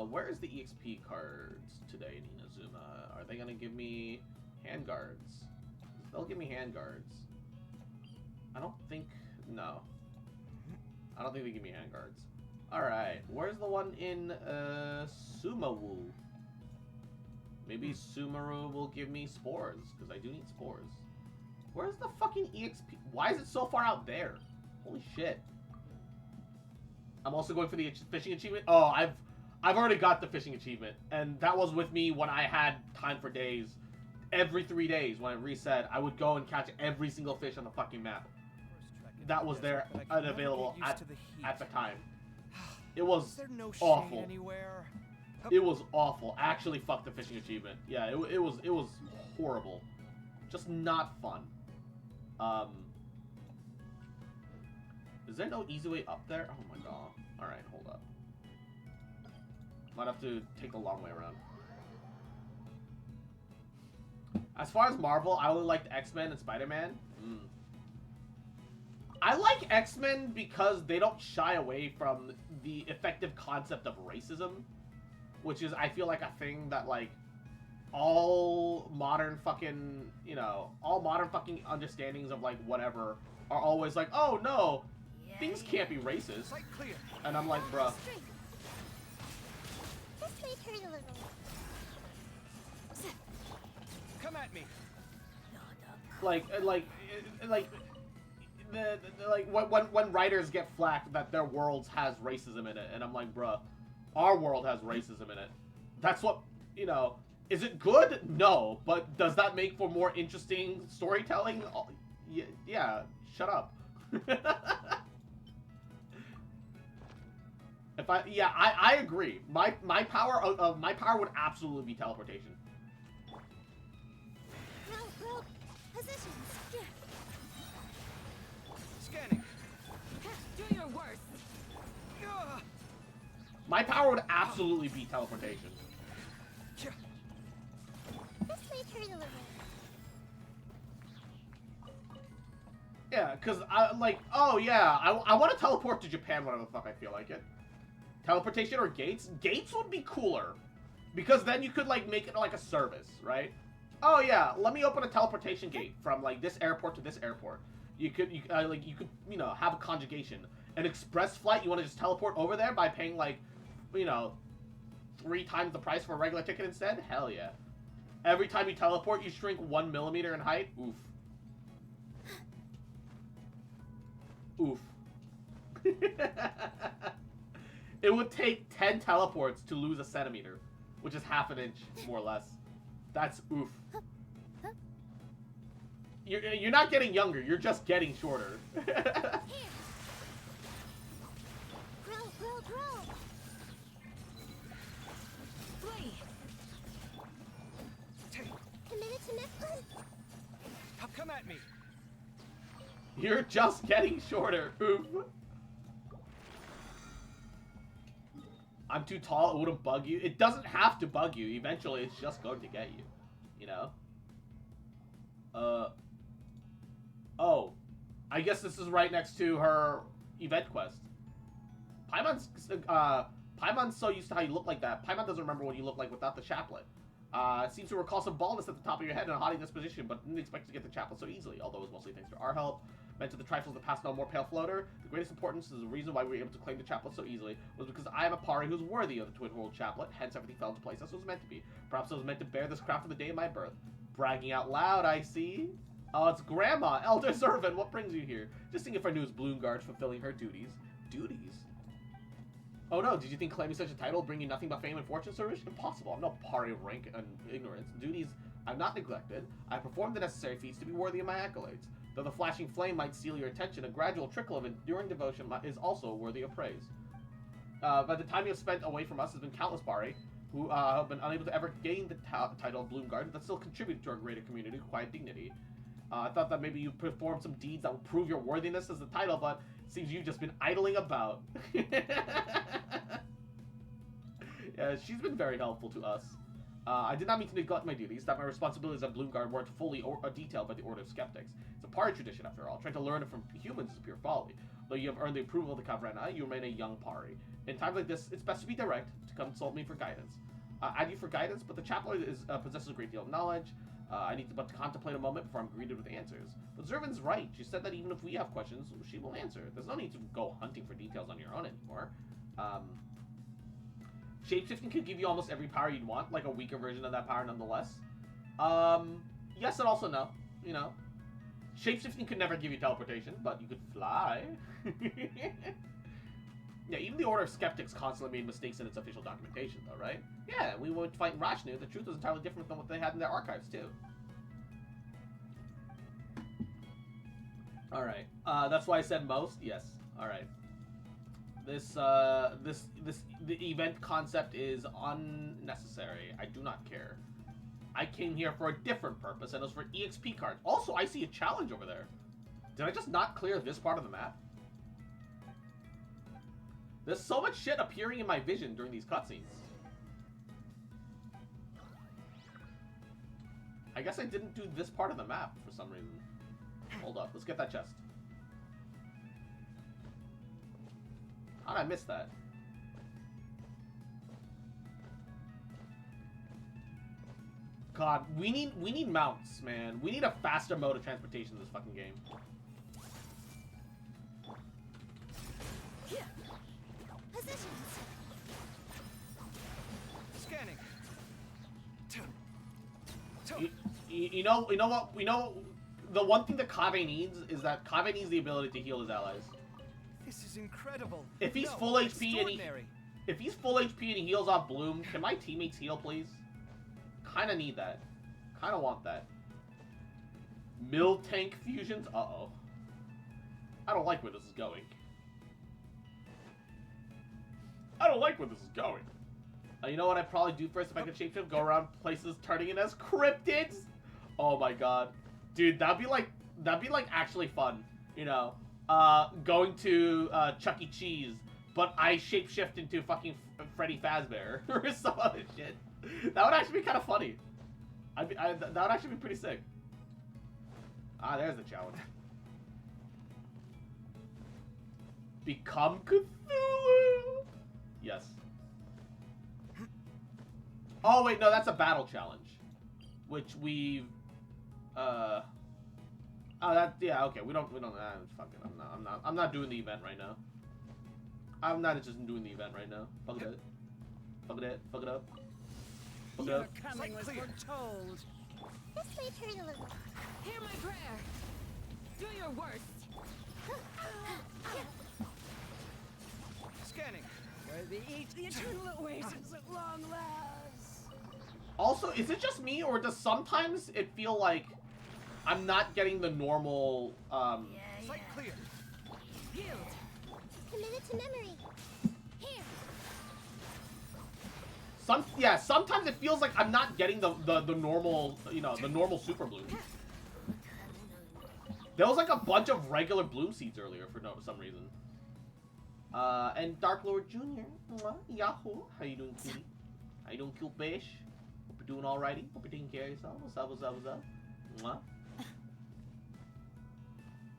Where's the EXP cards today in Inazuma? Are they gonna give me handguards? They'll give me handguards. I don't think... No. I don't think they give me handguards. Alright, where's the one in Sumaru? Maybe Sumaru will give me spores, because I do need spores. Where's the fucking EXP? Why is it so far out there? Holy shit. I'm also going for the fishing achievement. Oh, I've already got the fishing achievement, and that was with me when I had time for days. Every 3 days, when it reset, I would go and catch every single fish on the fucking map. That was there and available at the time. It was awful. It was awful. Actually, fuck the fishing achievement. Yeah, it was horrible. Just not fun. Is there no easy way up there? Oh my god. Alright, hold up. Might have to take the long way around. As far as Marvel, I only liked X-Men and Spider-Man. I like X-Men because they don't shy away from the effective concept of racism, which is, I feel like, a thing that, like, all modern fucking, you know, all modern fucking understandings of, like, whatever are always like, oh, no, things can't be racist. And I'm like, bruh. This might hurt a little. Come at me. Like when writers get flack that their worlds has racism in it, and I'm like, bruh, our world has racism in it. That's what, you know. Is it good? No, but does that make for more interesting storytelling? Yeah, shut up. I agree. My power would absolutely be teleportation. Roll. Positions. Scanning. Do your worst. My power would absolutely be teleportation. This might hurt a little. Yeah, because I, like, oh yeah, I want to teleport to Japan whenever the fuck I feel like it. Teleportation or gates? Gates would be cooler. Because then you could, like, make it like a service, right? Oh yeah, let me open a teleportation gate from, like, this airport to this airport. You could, you know, have a conjugation. An express flight, you want to just teleport over there by paying, like, you know, 3 times the price for a regular ticket instead? Hell yeah. Every time you teleport, you shrink 1 millimeter in height? Oof. Oof. It would take 10 teleports to lose a centimeter, which is half an inch, more or less. That's oof. You're not getting younger, you're just getting shorter. Come at me. You're just getting shorter. Oof. I'm too tall, it wouldn't bug you. It doesn't have to bug you. Eventually, it's just going to get you. You know? Oh. I guess this is right next to her event quest. Paimon's so used to how you look like that. Paimon doesn't remember what you look like without the chaplet. Seems to recall some baldness at the top of your head and a haughty disposition, but didn't expect to get the chaplet so easily, although it was mostly thanks to our help. Meant to the trifles that pass no more pale floater. The greatest importance is the reason why we were able to claim the chaplet so easily was because I am a pari who's worthy of the Twin World chaplet, hence everything fell into place as it was meant to be. Perhaps I was meant to bear this crown from the day of my birth. Bragging out loud, I see. Oh, it's Grandma, Elder Zervin, what brings you here? Just seeing if our news Bloomguard fulfilling her duties. Duties? Oh no, did you think claiming such a title will bring you nothing but fame and fortune, Sirish? Impossible, I'm no pari of rank and ignorance. Duties I've not neglected. I performed the necessary feats to be worthy of my accolades. Though the flashing flame might steal your attention, a gradual trickle of enduring devotion is also worthy of praise. By the time you have spent away from us has been countless pari, who have been unable to ever gain the title of Bloomguard, but still contribute to our greater community with quiet dignity. I thought that maybe you performed some deeds that would prove your worthiness as the title, but it seems you've just been idling about. Yeah, she's been very helpful to us. I did not mean to neglect my duties, that my responsibilities at Bloomguard weren't fully detailed by the Order of Skeptics. It's a pari tradition, after all. Trying to learn it from humans is pure folly. Though you have earned the approval of the Caverna, you remain a young pari. In times like this, it's best to be direct, to consult me for guidance. I need for guidance, but the chaplet possesses a great deal of knowledge. I need to contemplate a moment before I'm greeted with answers. But Zervin's right. She said that even if we have questions, she will answer. There's no need to go hunting for details on your own anymore. Shapeshifting could give you almost every power you'd want, like a weaker version of that power nonetheless. Yes and also no, you know. Shapeshifting could never give you teleportation, but you could fly. Yeah, even the Order of Skeptics constantly made mistakes in its official documentation, though, right? Yeah, we went fighting Rashnu, the truth was entirely different than what they had in their archives, too. Alright, that's why I said most? Yes, alright. The event concept is unnecessary. I do not care. I came here for a different purpose, and it was for EXP cards. Also, I see a challenge over there. Did I just not clear this part of the map? There's so much shit appearing in my vision during these cutscenes. I guess I didn't do this part of the map for some reason. Hold up, let's get that chest. How did I miss that? God, we need mounts, man. We need a faster mode of transportation in this fucking game. Positions. Scanning. You know what? The one thing that Kaveh needs is that Kaveh needs the ability to heal his allies. This is incredible. If he's full HP and he heals off Bloom, can my teammates heal, please? Kinda need that. Kinda want that. Mill tank fusions? Uh-oh. I don't like where this is going. I don't like where this is going. You know what I'd probably do first if I could shapeshift? Go around places turning it as cryptids? Oh my god. Dude, that'd be like actually fun. You know, going to Chuck E. Cheese, but I shapeshift into fucking Freddy Fazbear or some other shit. That would actually be kind of funny. That would actually be pretty sick. Ah, there's the challenge. Become Cthulhu! Yes. Oh, wait, no, that's a battle challenge. Which we've... Oh, that... Yeah, okay, we don't... Fuck it, I'm not doing the event right now. I'm not interested in doing the event right now. Fuck it. Fuck it. Fuck it up. Fuck it up. Your coming was foretold. This might hurt a little. Hear my prayer. Do your worst. Scanning. Where the eternal oasis at long last. Also, is it just me, or does sometimes it feel like I'm not getting the normal, Site clear. Yield. Committed to memory. Here. Sometimes it feels like I'm not getting the normal, you know, the normal super bloom. There was like a bunch of regular bloom seeds earlier for some reason. And Dark Lord Jr. Yahoo. How you doing, cutie? How you doing, cute bish? Hope you're doing alrighty. Hope you're taking care of yourself. What's up, what's up, what's up? Mwah.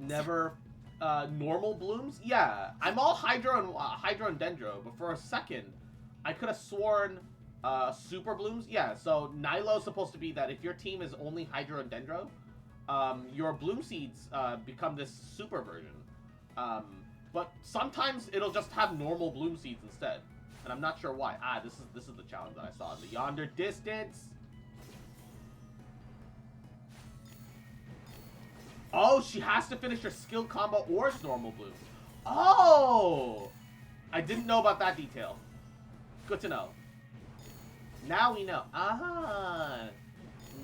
Never, normal blooms? Yeah, I'm all Hydro and Dendro, but for a second, I could have sworn, super blooms? Yeah, so Nilo's supposed to be that if your team is only Hydro and Dendro, your bloom seeds, become this super version. But sometimes it'll just have normal bloom seeds instead. And I'm not sure why. Ah, this is the challenge that I saw in the yonder distance. Oh, she has to finish her skill combo or normal bloom. Oh! I didn't know about that detail. Good to know. Now we know. Ah!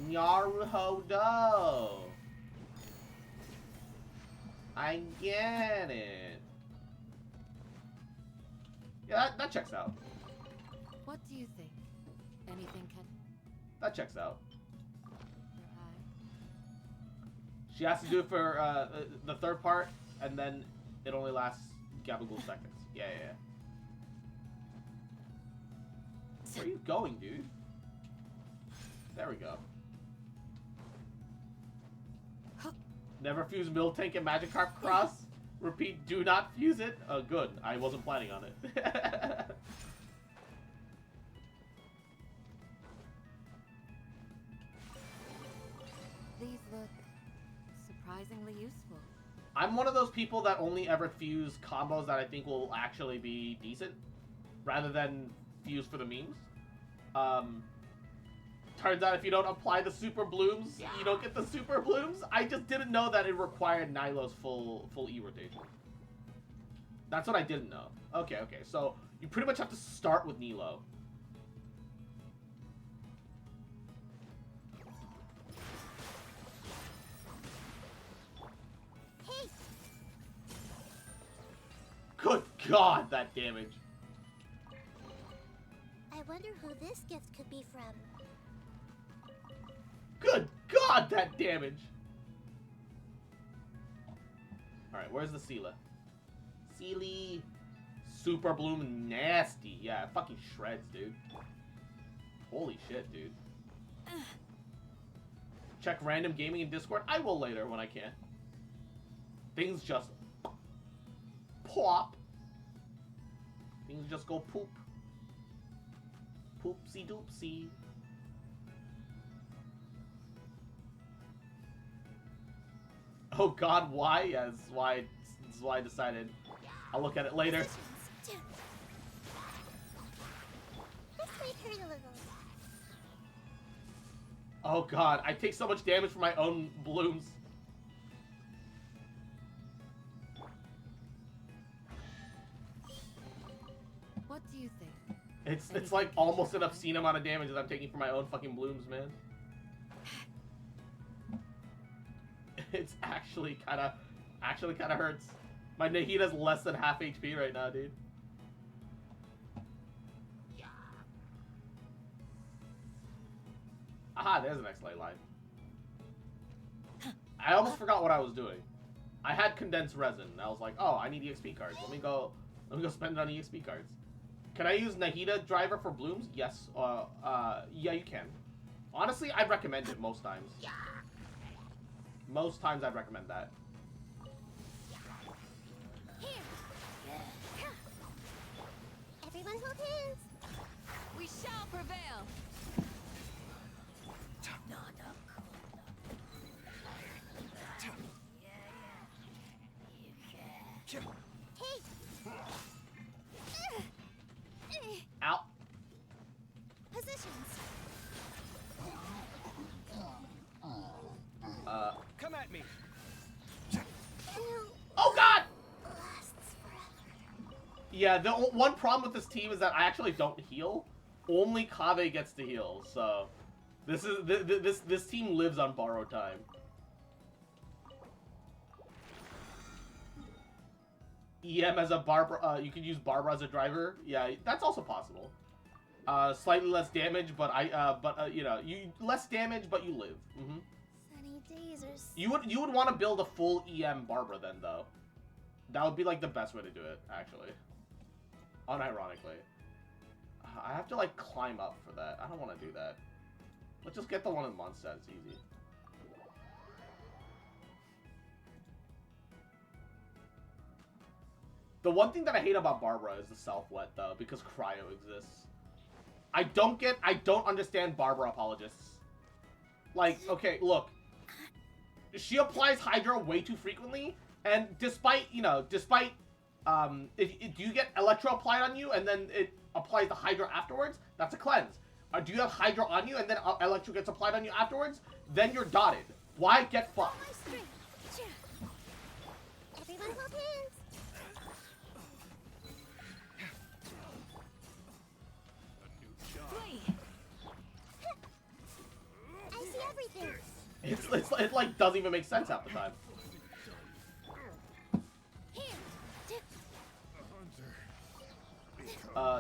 Naruhodo. I get it. Yeah, that checks out. What do you think? Anything can... That checks out. Your eye? She has to do it for the third part, and then it only lasts Gabagool seconds. Yeah. Where are you going, dude? There we go. Never fuse Miltank and Magikarp cross. Repeat, do not fuse it. Oh, good. I wasn't planning on it. These look surprisingly useful. I'm one of those people that only ever fuse combos that I think will actually be decent, rather than fuse for the memes. Turns out if you don't apply the super blooms, you don't get the super blooms. I just didn't know that it required Nilo's full E rotation. That's what I didn't know. Okay. So you pretty much have to start with Nilo. Hey. Good God, that damage. I wonder who this gift could be from. Good God, that damage! Alright, where's the Seela? Sealy! Super Bloom nasty. Yeah, it fucking shreds, dude. Holy shit, dude. Check random gaming in Discord? I will later when I can. Things just... plop. Things just go poop. Poopsie doopsie. Oh God, why? Yeah, this is why I decided. I'll look at it later. This might hurt a little. Oh God, I take so much damage from my own blooms. What do you think? It's like almost an obscene amount of damage that I'm taking from my own fucking blooms, man. It's actually kind of hurts. My Nahida's less than half HP right now, dude. Aha, there's an X-Light line. I almost forgot what I was doing. I had condensed resin. And I was like, oh, I need EXP cards. Let me go spend it on EXP cards. Can I use Nahida driver for blooms? Yes. Yeah, you can. Honestly, I'd recommend it most times. Most times I'd recommend that. Everyone hold hands. We shall prevail. Hey. Ow. Positions. Come at me. Oh God! Yeah, the one problem with this team is that I actually don't heal. Only Kave gets to heal, so this is this team lives on borrowed time. EM as a Barbara, you could use Barbara as a driver. Yeah, that's also possible. Slightly less damage, but you know, less damage, but you live. Mm-hmm. Sunny days are. You would want to build a full EM Barbara then, though. That would be like the best way to do it, actually. Unironically. I have to like climb up for that. I don't want to do that. Let's just get the one in Mondstadt. It's easy. The one thing that I hate about Barbara is the self-wet, though, because cryo exists. I don't understand Barbara apologists. Like, okay, look. She applies Hydro way too frequently, and despite, you know, do you get Electro applied on you, and then it applies the Hydro afterwards? That's a cleanse. Or do you have Hydro on you, and then Electro gets applied on you afterwards? Then you're dotted. Why get fucked? Everyone hold hands. I see everything. It like doesn't even make sense half the time.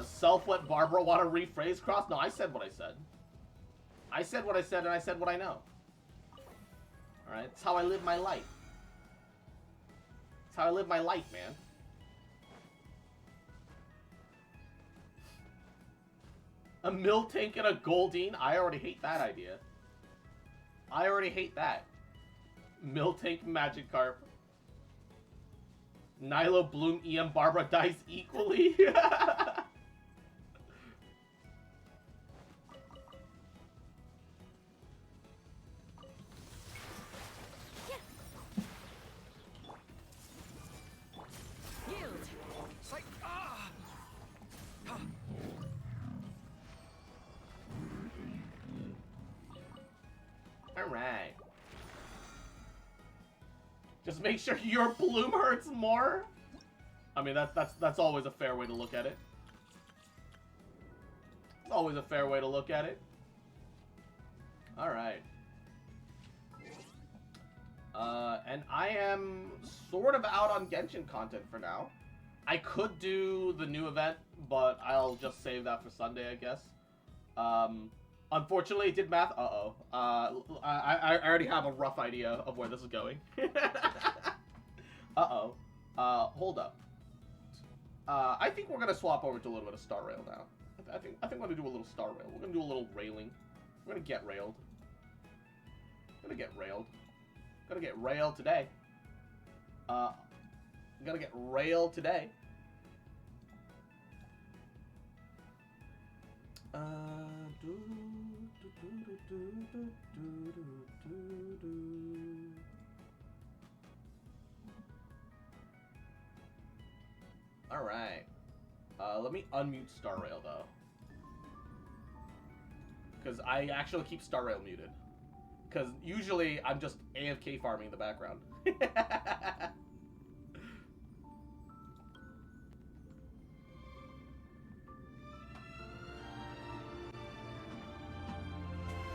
Self-wet Barbara want to rephrase cross? No, I said what I said. I said what I said, and I said what I know. Alright, it's how I live my life. It's how I live my life, man. A mill tank and a Goldine? I already hate that idea. I already hate that. Mill tank Magikarp. Nilo, Bloom, EM, Barbara dies equally. Alright. Just make sure your Bloom hurts more. I mean, that's always a fair way to look at it. It's always a fair way to look at it. Alright. And I am sort of out on Genshin content for now. I could do the new event, but I'll just save that for Sunday, I guess. Unfortunately, it did math. Uh-oh. I already have a rough idea of where this is going. Uh-oh. Hold up. I think we're gonna swap over to a little bit of Star Rail now. I think we're gonna do a little Star Rail. We're gonna do a little railing. We're gonna get railed. Gonna get railed. Gonna get railed today. Gonna get railed today. Alright. Let me unmute Star Rail, though. Because I actually keep Star Rail muted. Because usually I'm just AFK farming in the background.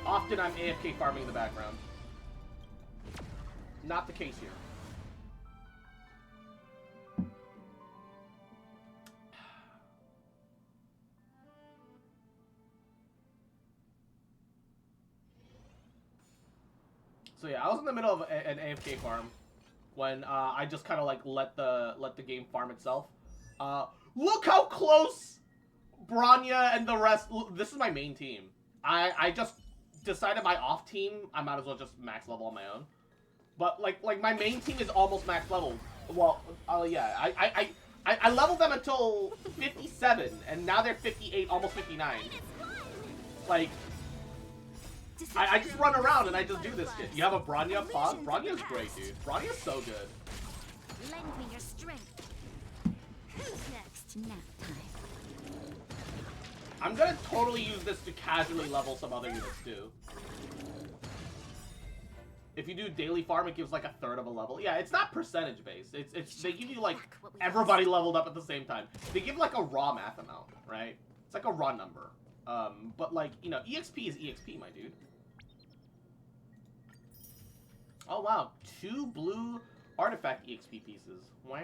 Often I'm AFK farming in the background. Not the case here. So yeah, I was in the middle of an AFK farm when I just kind of like let the game farm itself. Look how close Bronya and the rest. This is my main team. I just decided my off team, I might as well just max level on my own. But like my main team is almost max level. Well, yeah, I leveled them until 57, and now they're 58, almost 59. Like, I just run around and I just do this shit. You have a Bronya Pog? Bronya's great, dude. Bronya's so good. Lend me your strength. Who's next? Nap time. I'm gonna totally use this to casually level some other units, too. If you do daily farm, it gives like a third of a level. Yeah, it's not percentage based. It's they give you like everybody leveled up at the same time. They give like a raw math amount, right? It's like a raw number. But like, you know, EXP is EXP, my dude. Oh wow, 2 blue artifact EXP pieces. Wow.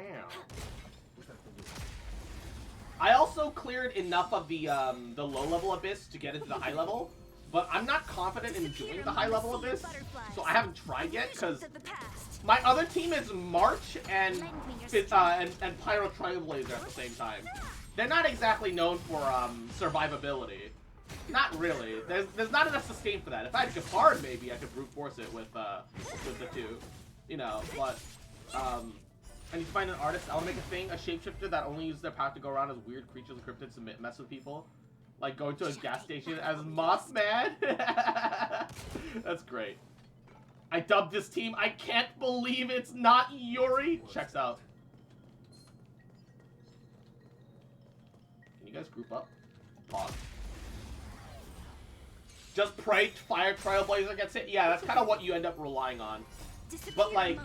I also cleared enough of the low level abyss to get into the high level. But I'm not confident in doing the high level abyss, so I haven't tried yet, because my other team is March and Pyro Trailblazer at the same time. They're not exactly known for survivability. Not really. There's not enough sustain for that. If I had Gepard, maybe I could brute force it with the two. You know, but I need to find an artist. I want to make a thing, a shapeshifter that only uses their power to go around as weird creatures and cryptids to mess with people. Like going to a gas station as Mothman. That's great. I dubbed this team. I can't believe it's not Yuri. Checks out. Can you guys group up? Pause. Just pray Fire Trailblazer gets hit. Yeah, that's kind of what you end up relying on. But like,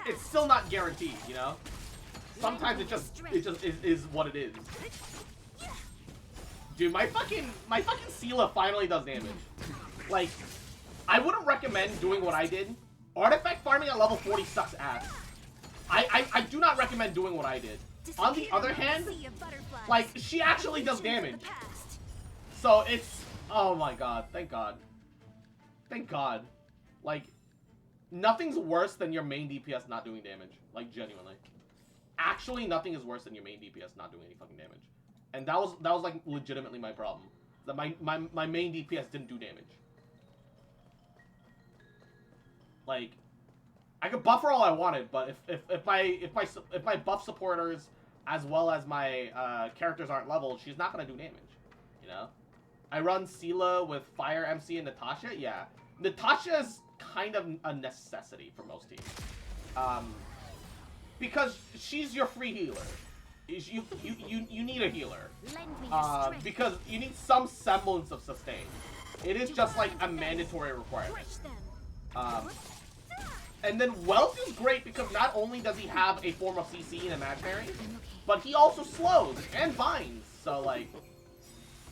it's still not guaranteed, you know? Sometimes it just is what it is. Dude, my fucking Sela finally does damage. Like, I wouldn't recommend doing what I did. Artifact farming at level 40 sucks ass. I do not recommend doing what I did. On the other hand, like, she actually does damage. So it's, oh my god, thank god. Thank god. Like, nothing's worse than your main DPS not doing damage. Like, genuinely. Actually, nothing is worse than your main DPS not doing any fucking damage. And that was like legitimately my problem. That my main DPS didn't do damage. Like, I could buff her all I wanted, but if my buff supporters as well as my characters aren't leveled, she's not gonna do damage. You know? I run Sela with Fire MC and Natasha. Yeah, Natasha's kind of a necessity for most teams. Because she's your free healer. You need a healer. Because you need some semblance of sustain. It is just like a mandatory requirement. And then Wealth is great because not only does he have a form of CC and imaginary, but he also slows and binds. So like,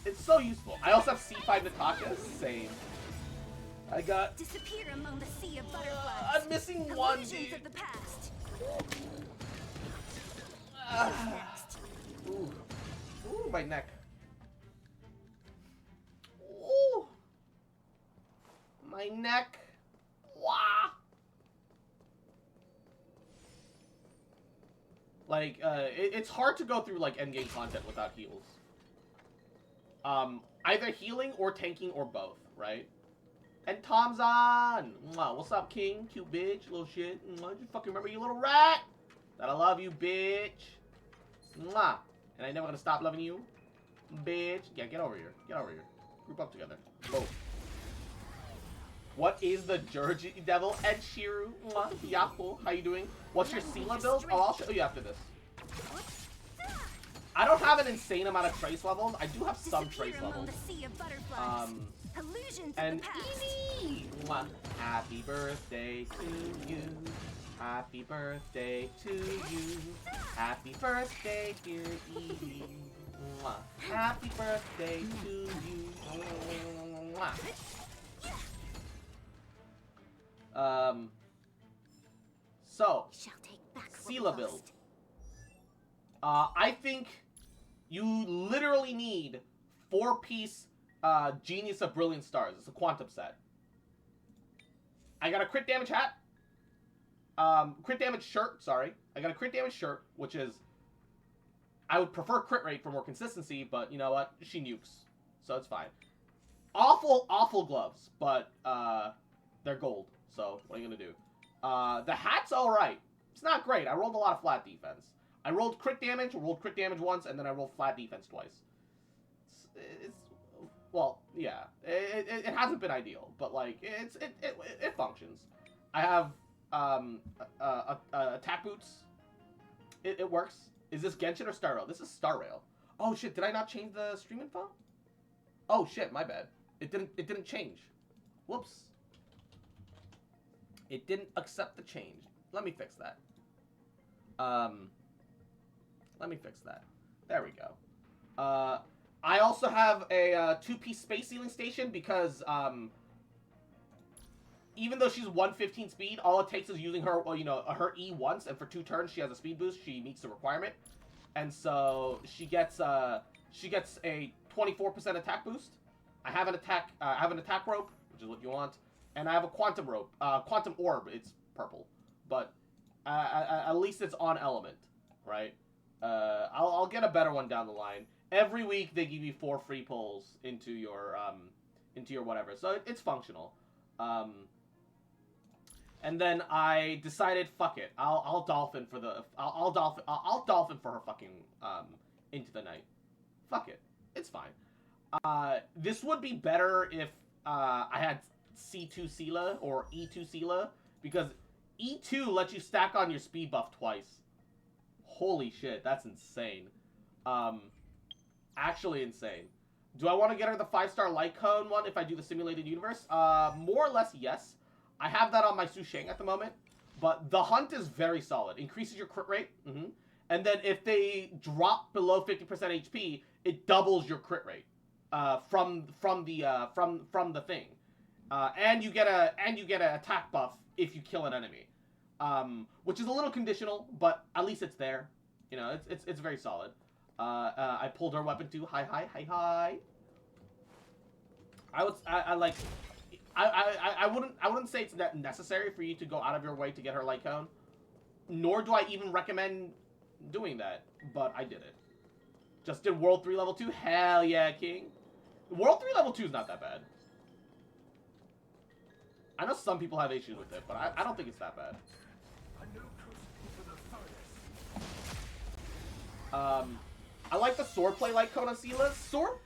it's so useful. I also have C5 Natasha. Same. I got. Disappear among the sea of butterflies. I'm missing one, dude. Of the past. Ooh. Ooh, my neck. Ooh. My neck. Wah. Like, it's hard to go through, like, endgame content without heals. Either healing or tanking or both, right? And Tom's on! Mwah. What's up, King? Cute bitch, little shit. Mwah. You fucking remember, you little rat? That I love you, bitch. Mwah. And I never gonna stop loving you, bitch. Yeah, get over here. Get over here. Group up together. Boom. What is the Jersey Devil? Ed Sheeran. Mwah. Yahoo. How you doing? What's your Sela build? Oh, I'll show you after this. I don't have an insane amount of trace levels. I do have some trace levels. And Evie! Mwah. Happy birthday to you. Happy birthday to you. Happy birthday, dear Evie. Mwah. Happy birthday to you. Mwah. So, Sela build. I think you literally need 4-piece Genius of Brilliant Stars. It's a quantum set. I got a crit damage hat. Crit damage shirt, sorry. I got a crit damage shirt, which is... I would prefer crit rate for more consistency, but you know what? She nukes. So it's fine. Awful, awful gloves, but they're gold. So what are you gonna do? The hat's alright. It's not great. I rolled a lot of flat defense. I rolled crit damage once, and then I rolled flat defense twice. It's well, yeah. It hasn't been ideal, but like it functions. I have attack boots. It works. Is this Genshin or Star Rail? This is Star Rail. Oh shit! Did I not change the stream info? Oh shit! My bad. It didn't change. Whoops. It didn't accept the change. Let me fix that. Let me fix that. There we go. I also have a 2-piece space ceiling station because even though she's 115 speed, all it takes is using her, well, you know, her E once, and for 2 turns she has a speed boost. She meets the requirement, and so she gets a 24% attack boost. I have an attack rope, which is what you want, and I have a quantum rope, quantum orb. It's purple, but at least it's on element, right? I'll get a better one down the line. Every week they give you 4 free pulls into your whatever, so it's functional. And then I decided, fuck it, I'll dolphin for the I'll dolphin for her fucking into the night. Fuck it, it's fine. This would be better if I had C2 Sela or E2 Sela, because E2 lets you stack on your speed buff twice. Holy shit, that's insane. Actually insane. Do I want to get her the 5-star light cone one if I do the simulated universe? More or less, yes. I have that on my Su Sheng at the moment, but the hunt is very solid. Increases your crit rate, and then if they drop below 50% HP, it doubles your crit rate from the thing, and you get an attack buff if you kill an enemy, which is a little conditional, but at least it's there. You know, it's very solid. I pulled her weapon too. Hi. I wouldn't say it's necessary for you to go out of your way to get her light cone, nor do I even recommend doing that, but I did it. Just did World 3 Level 2. Hell yeah, King. World 3 Level 2 is not that bad. I know some people have issues with it, but I don't think it's that bad. I like the swordplay light cone on Sela.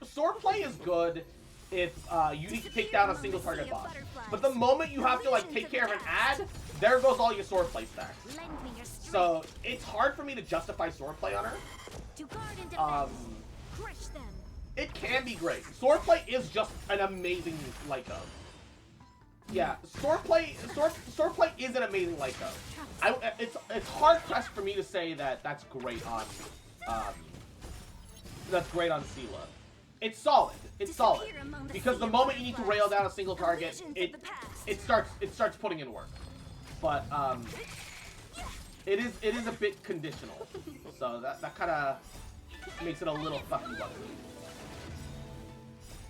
Swordplay is good if you need to take down a single target boss. But the moment you have to like take care of an ad, there goes all your swordplay stacks. So it's hard for me to justify swordplay on her. It can be great. Swordplay is just an amazing light cone. Yeah, swordplay is an amazing light cone. It's hard pressed for me to say that that's great on Sela. It's solid. It's solid because the moment you need to rail down a single target, it starts putting in work. But it is a bit conditional, so that kind of makes it a little fucky wucky.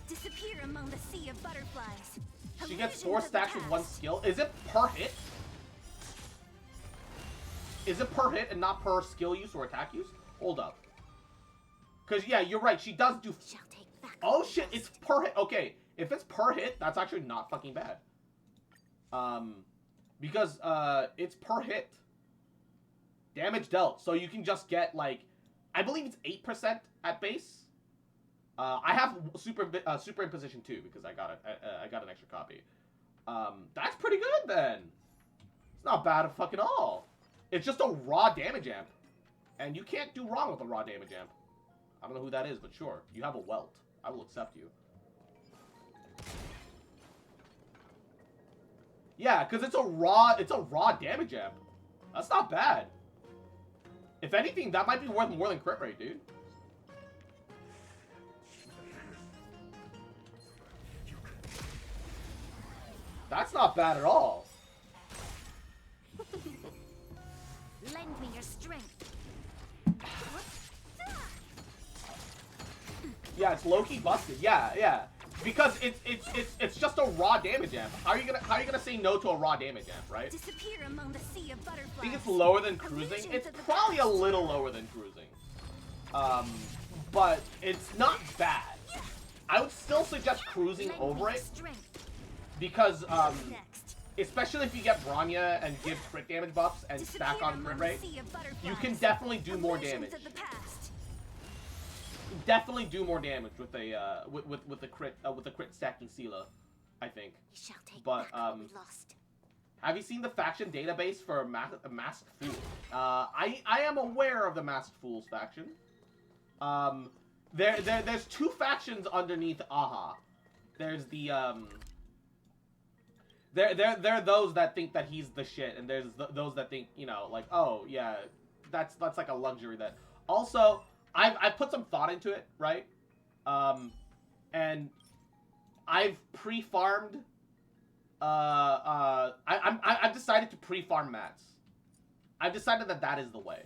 Disappear among the sea of butterflies. She gets 4 stacks with 1 skill. Is it per hit? Is it per hit and not per skill use or attack use? Hold up. Because, yeah, you're right. She does do... Oh, shit. It's per hit. Okay. If it's per hit, that's actually not fucking bad. Because, it's per hit. Damage dealt. So you can just get, like... I believe it's 8% at base. I have super imposition too because I got an extra copy. That's pretty good then. It's not bad at fucking all. It's just a raw damage amp, and you can't do wrong with a raw damage amp. I don't know who that is, but sure, you have a welt. I will accept you. Yeah, because it's a raw damage amp. That's not bad. If anything, that might be worth more than crit rate, dude. That's not bad at all. Lend me your strength. Yeah, it's low-key busted. Yeah. Because it's just a raw damage amp. How are you gonna say no to a raw damage amp, right? Disappear among the sea of butterflies. I think it's lower than cruising. It's probably a little lower than cruising. But it's not bad. I would still suggest cruising over it. Because especially if you get Bronya and give crit damage buffs and stack on crit rate, you can definitely do more damage. Definitely do more damage with a with the crit stacking Sela, I think. But have you seen the faction database for Masked Fool? I am aware of the Masked Fools faction. There's two factions underneath Aha. There's the There are those that think that he's the shit, and there's those that think, you know, like, oh yeah, that's like a luxury that. Also, I've put some thought into it, right? And I've pre-farmed. I've decided to pre-farm mats. I've decided that is the way.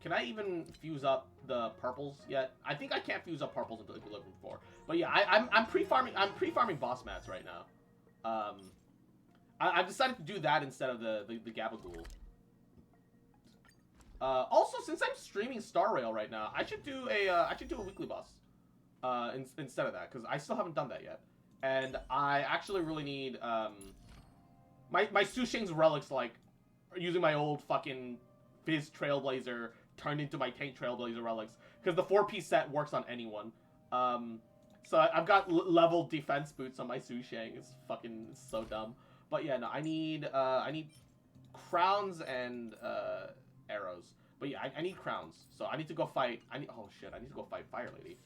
Can I even fuse up the purples yet? I think I can't fuse up purples until Equilibrium 4. But yeah, I'm pre-farming boss mats right now. I've decided to do that instead of the Gabagool. Also, since I'm streaming Star Rail right now, I should do a weekly boss instead of that, because I still haven't done that yet. And I actually really need my Susheng's relics, like using my old fucking Fizz Trailblazer turned into my Tank Trailblazer relics, because the 4-piece set works on anyone. So I've got level defense boots on my Susheng. It's fucking so dumb. But yeah, no, I need crowns and arrows. But yeah, I need crowns. So I need to go fight. Oh shit, I need to go fight Fire Lady.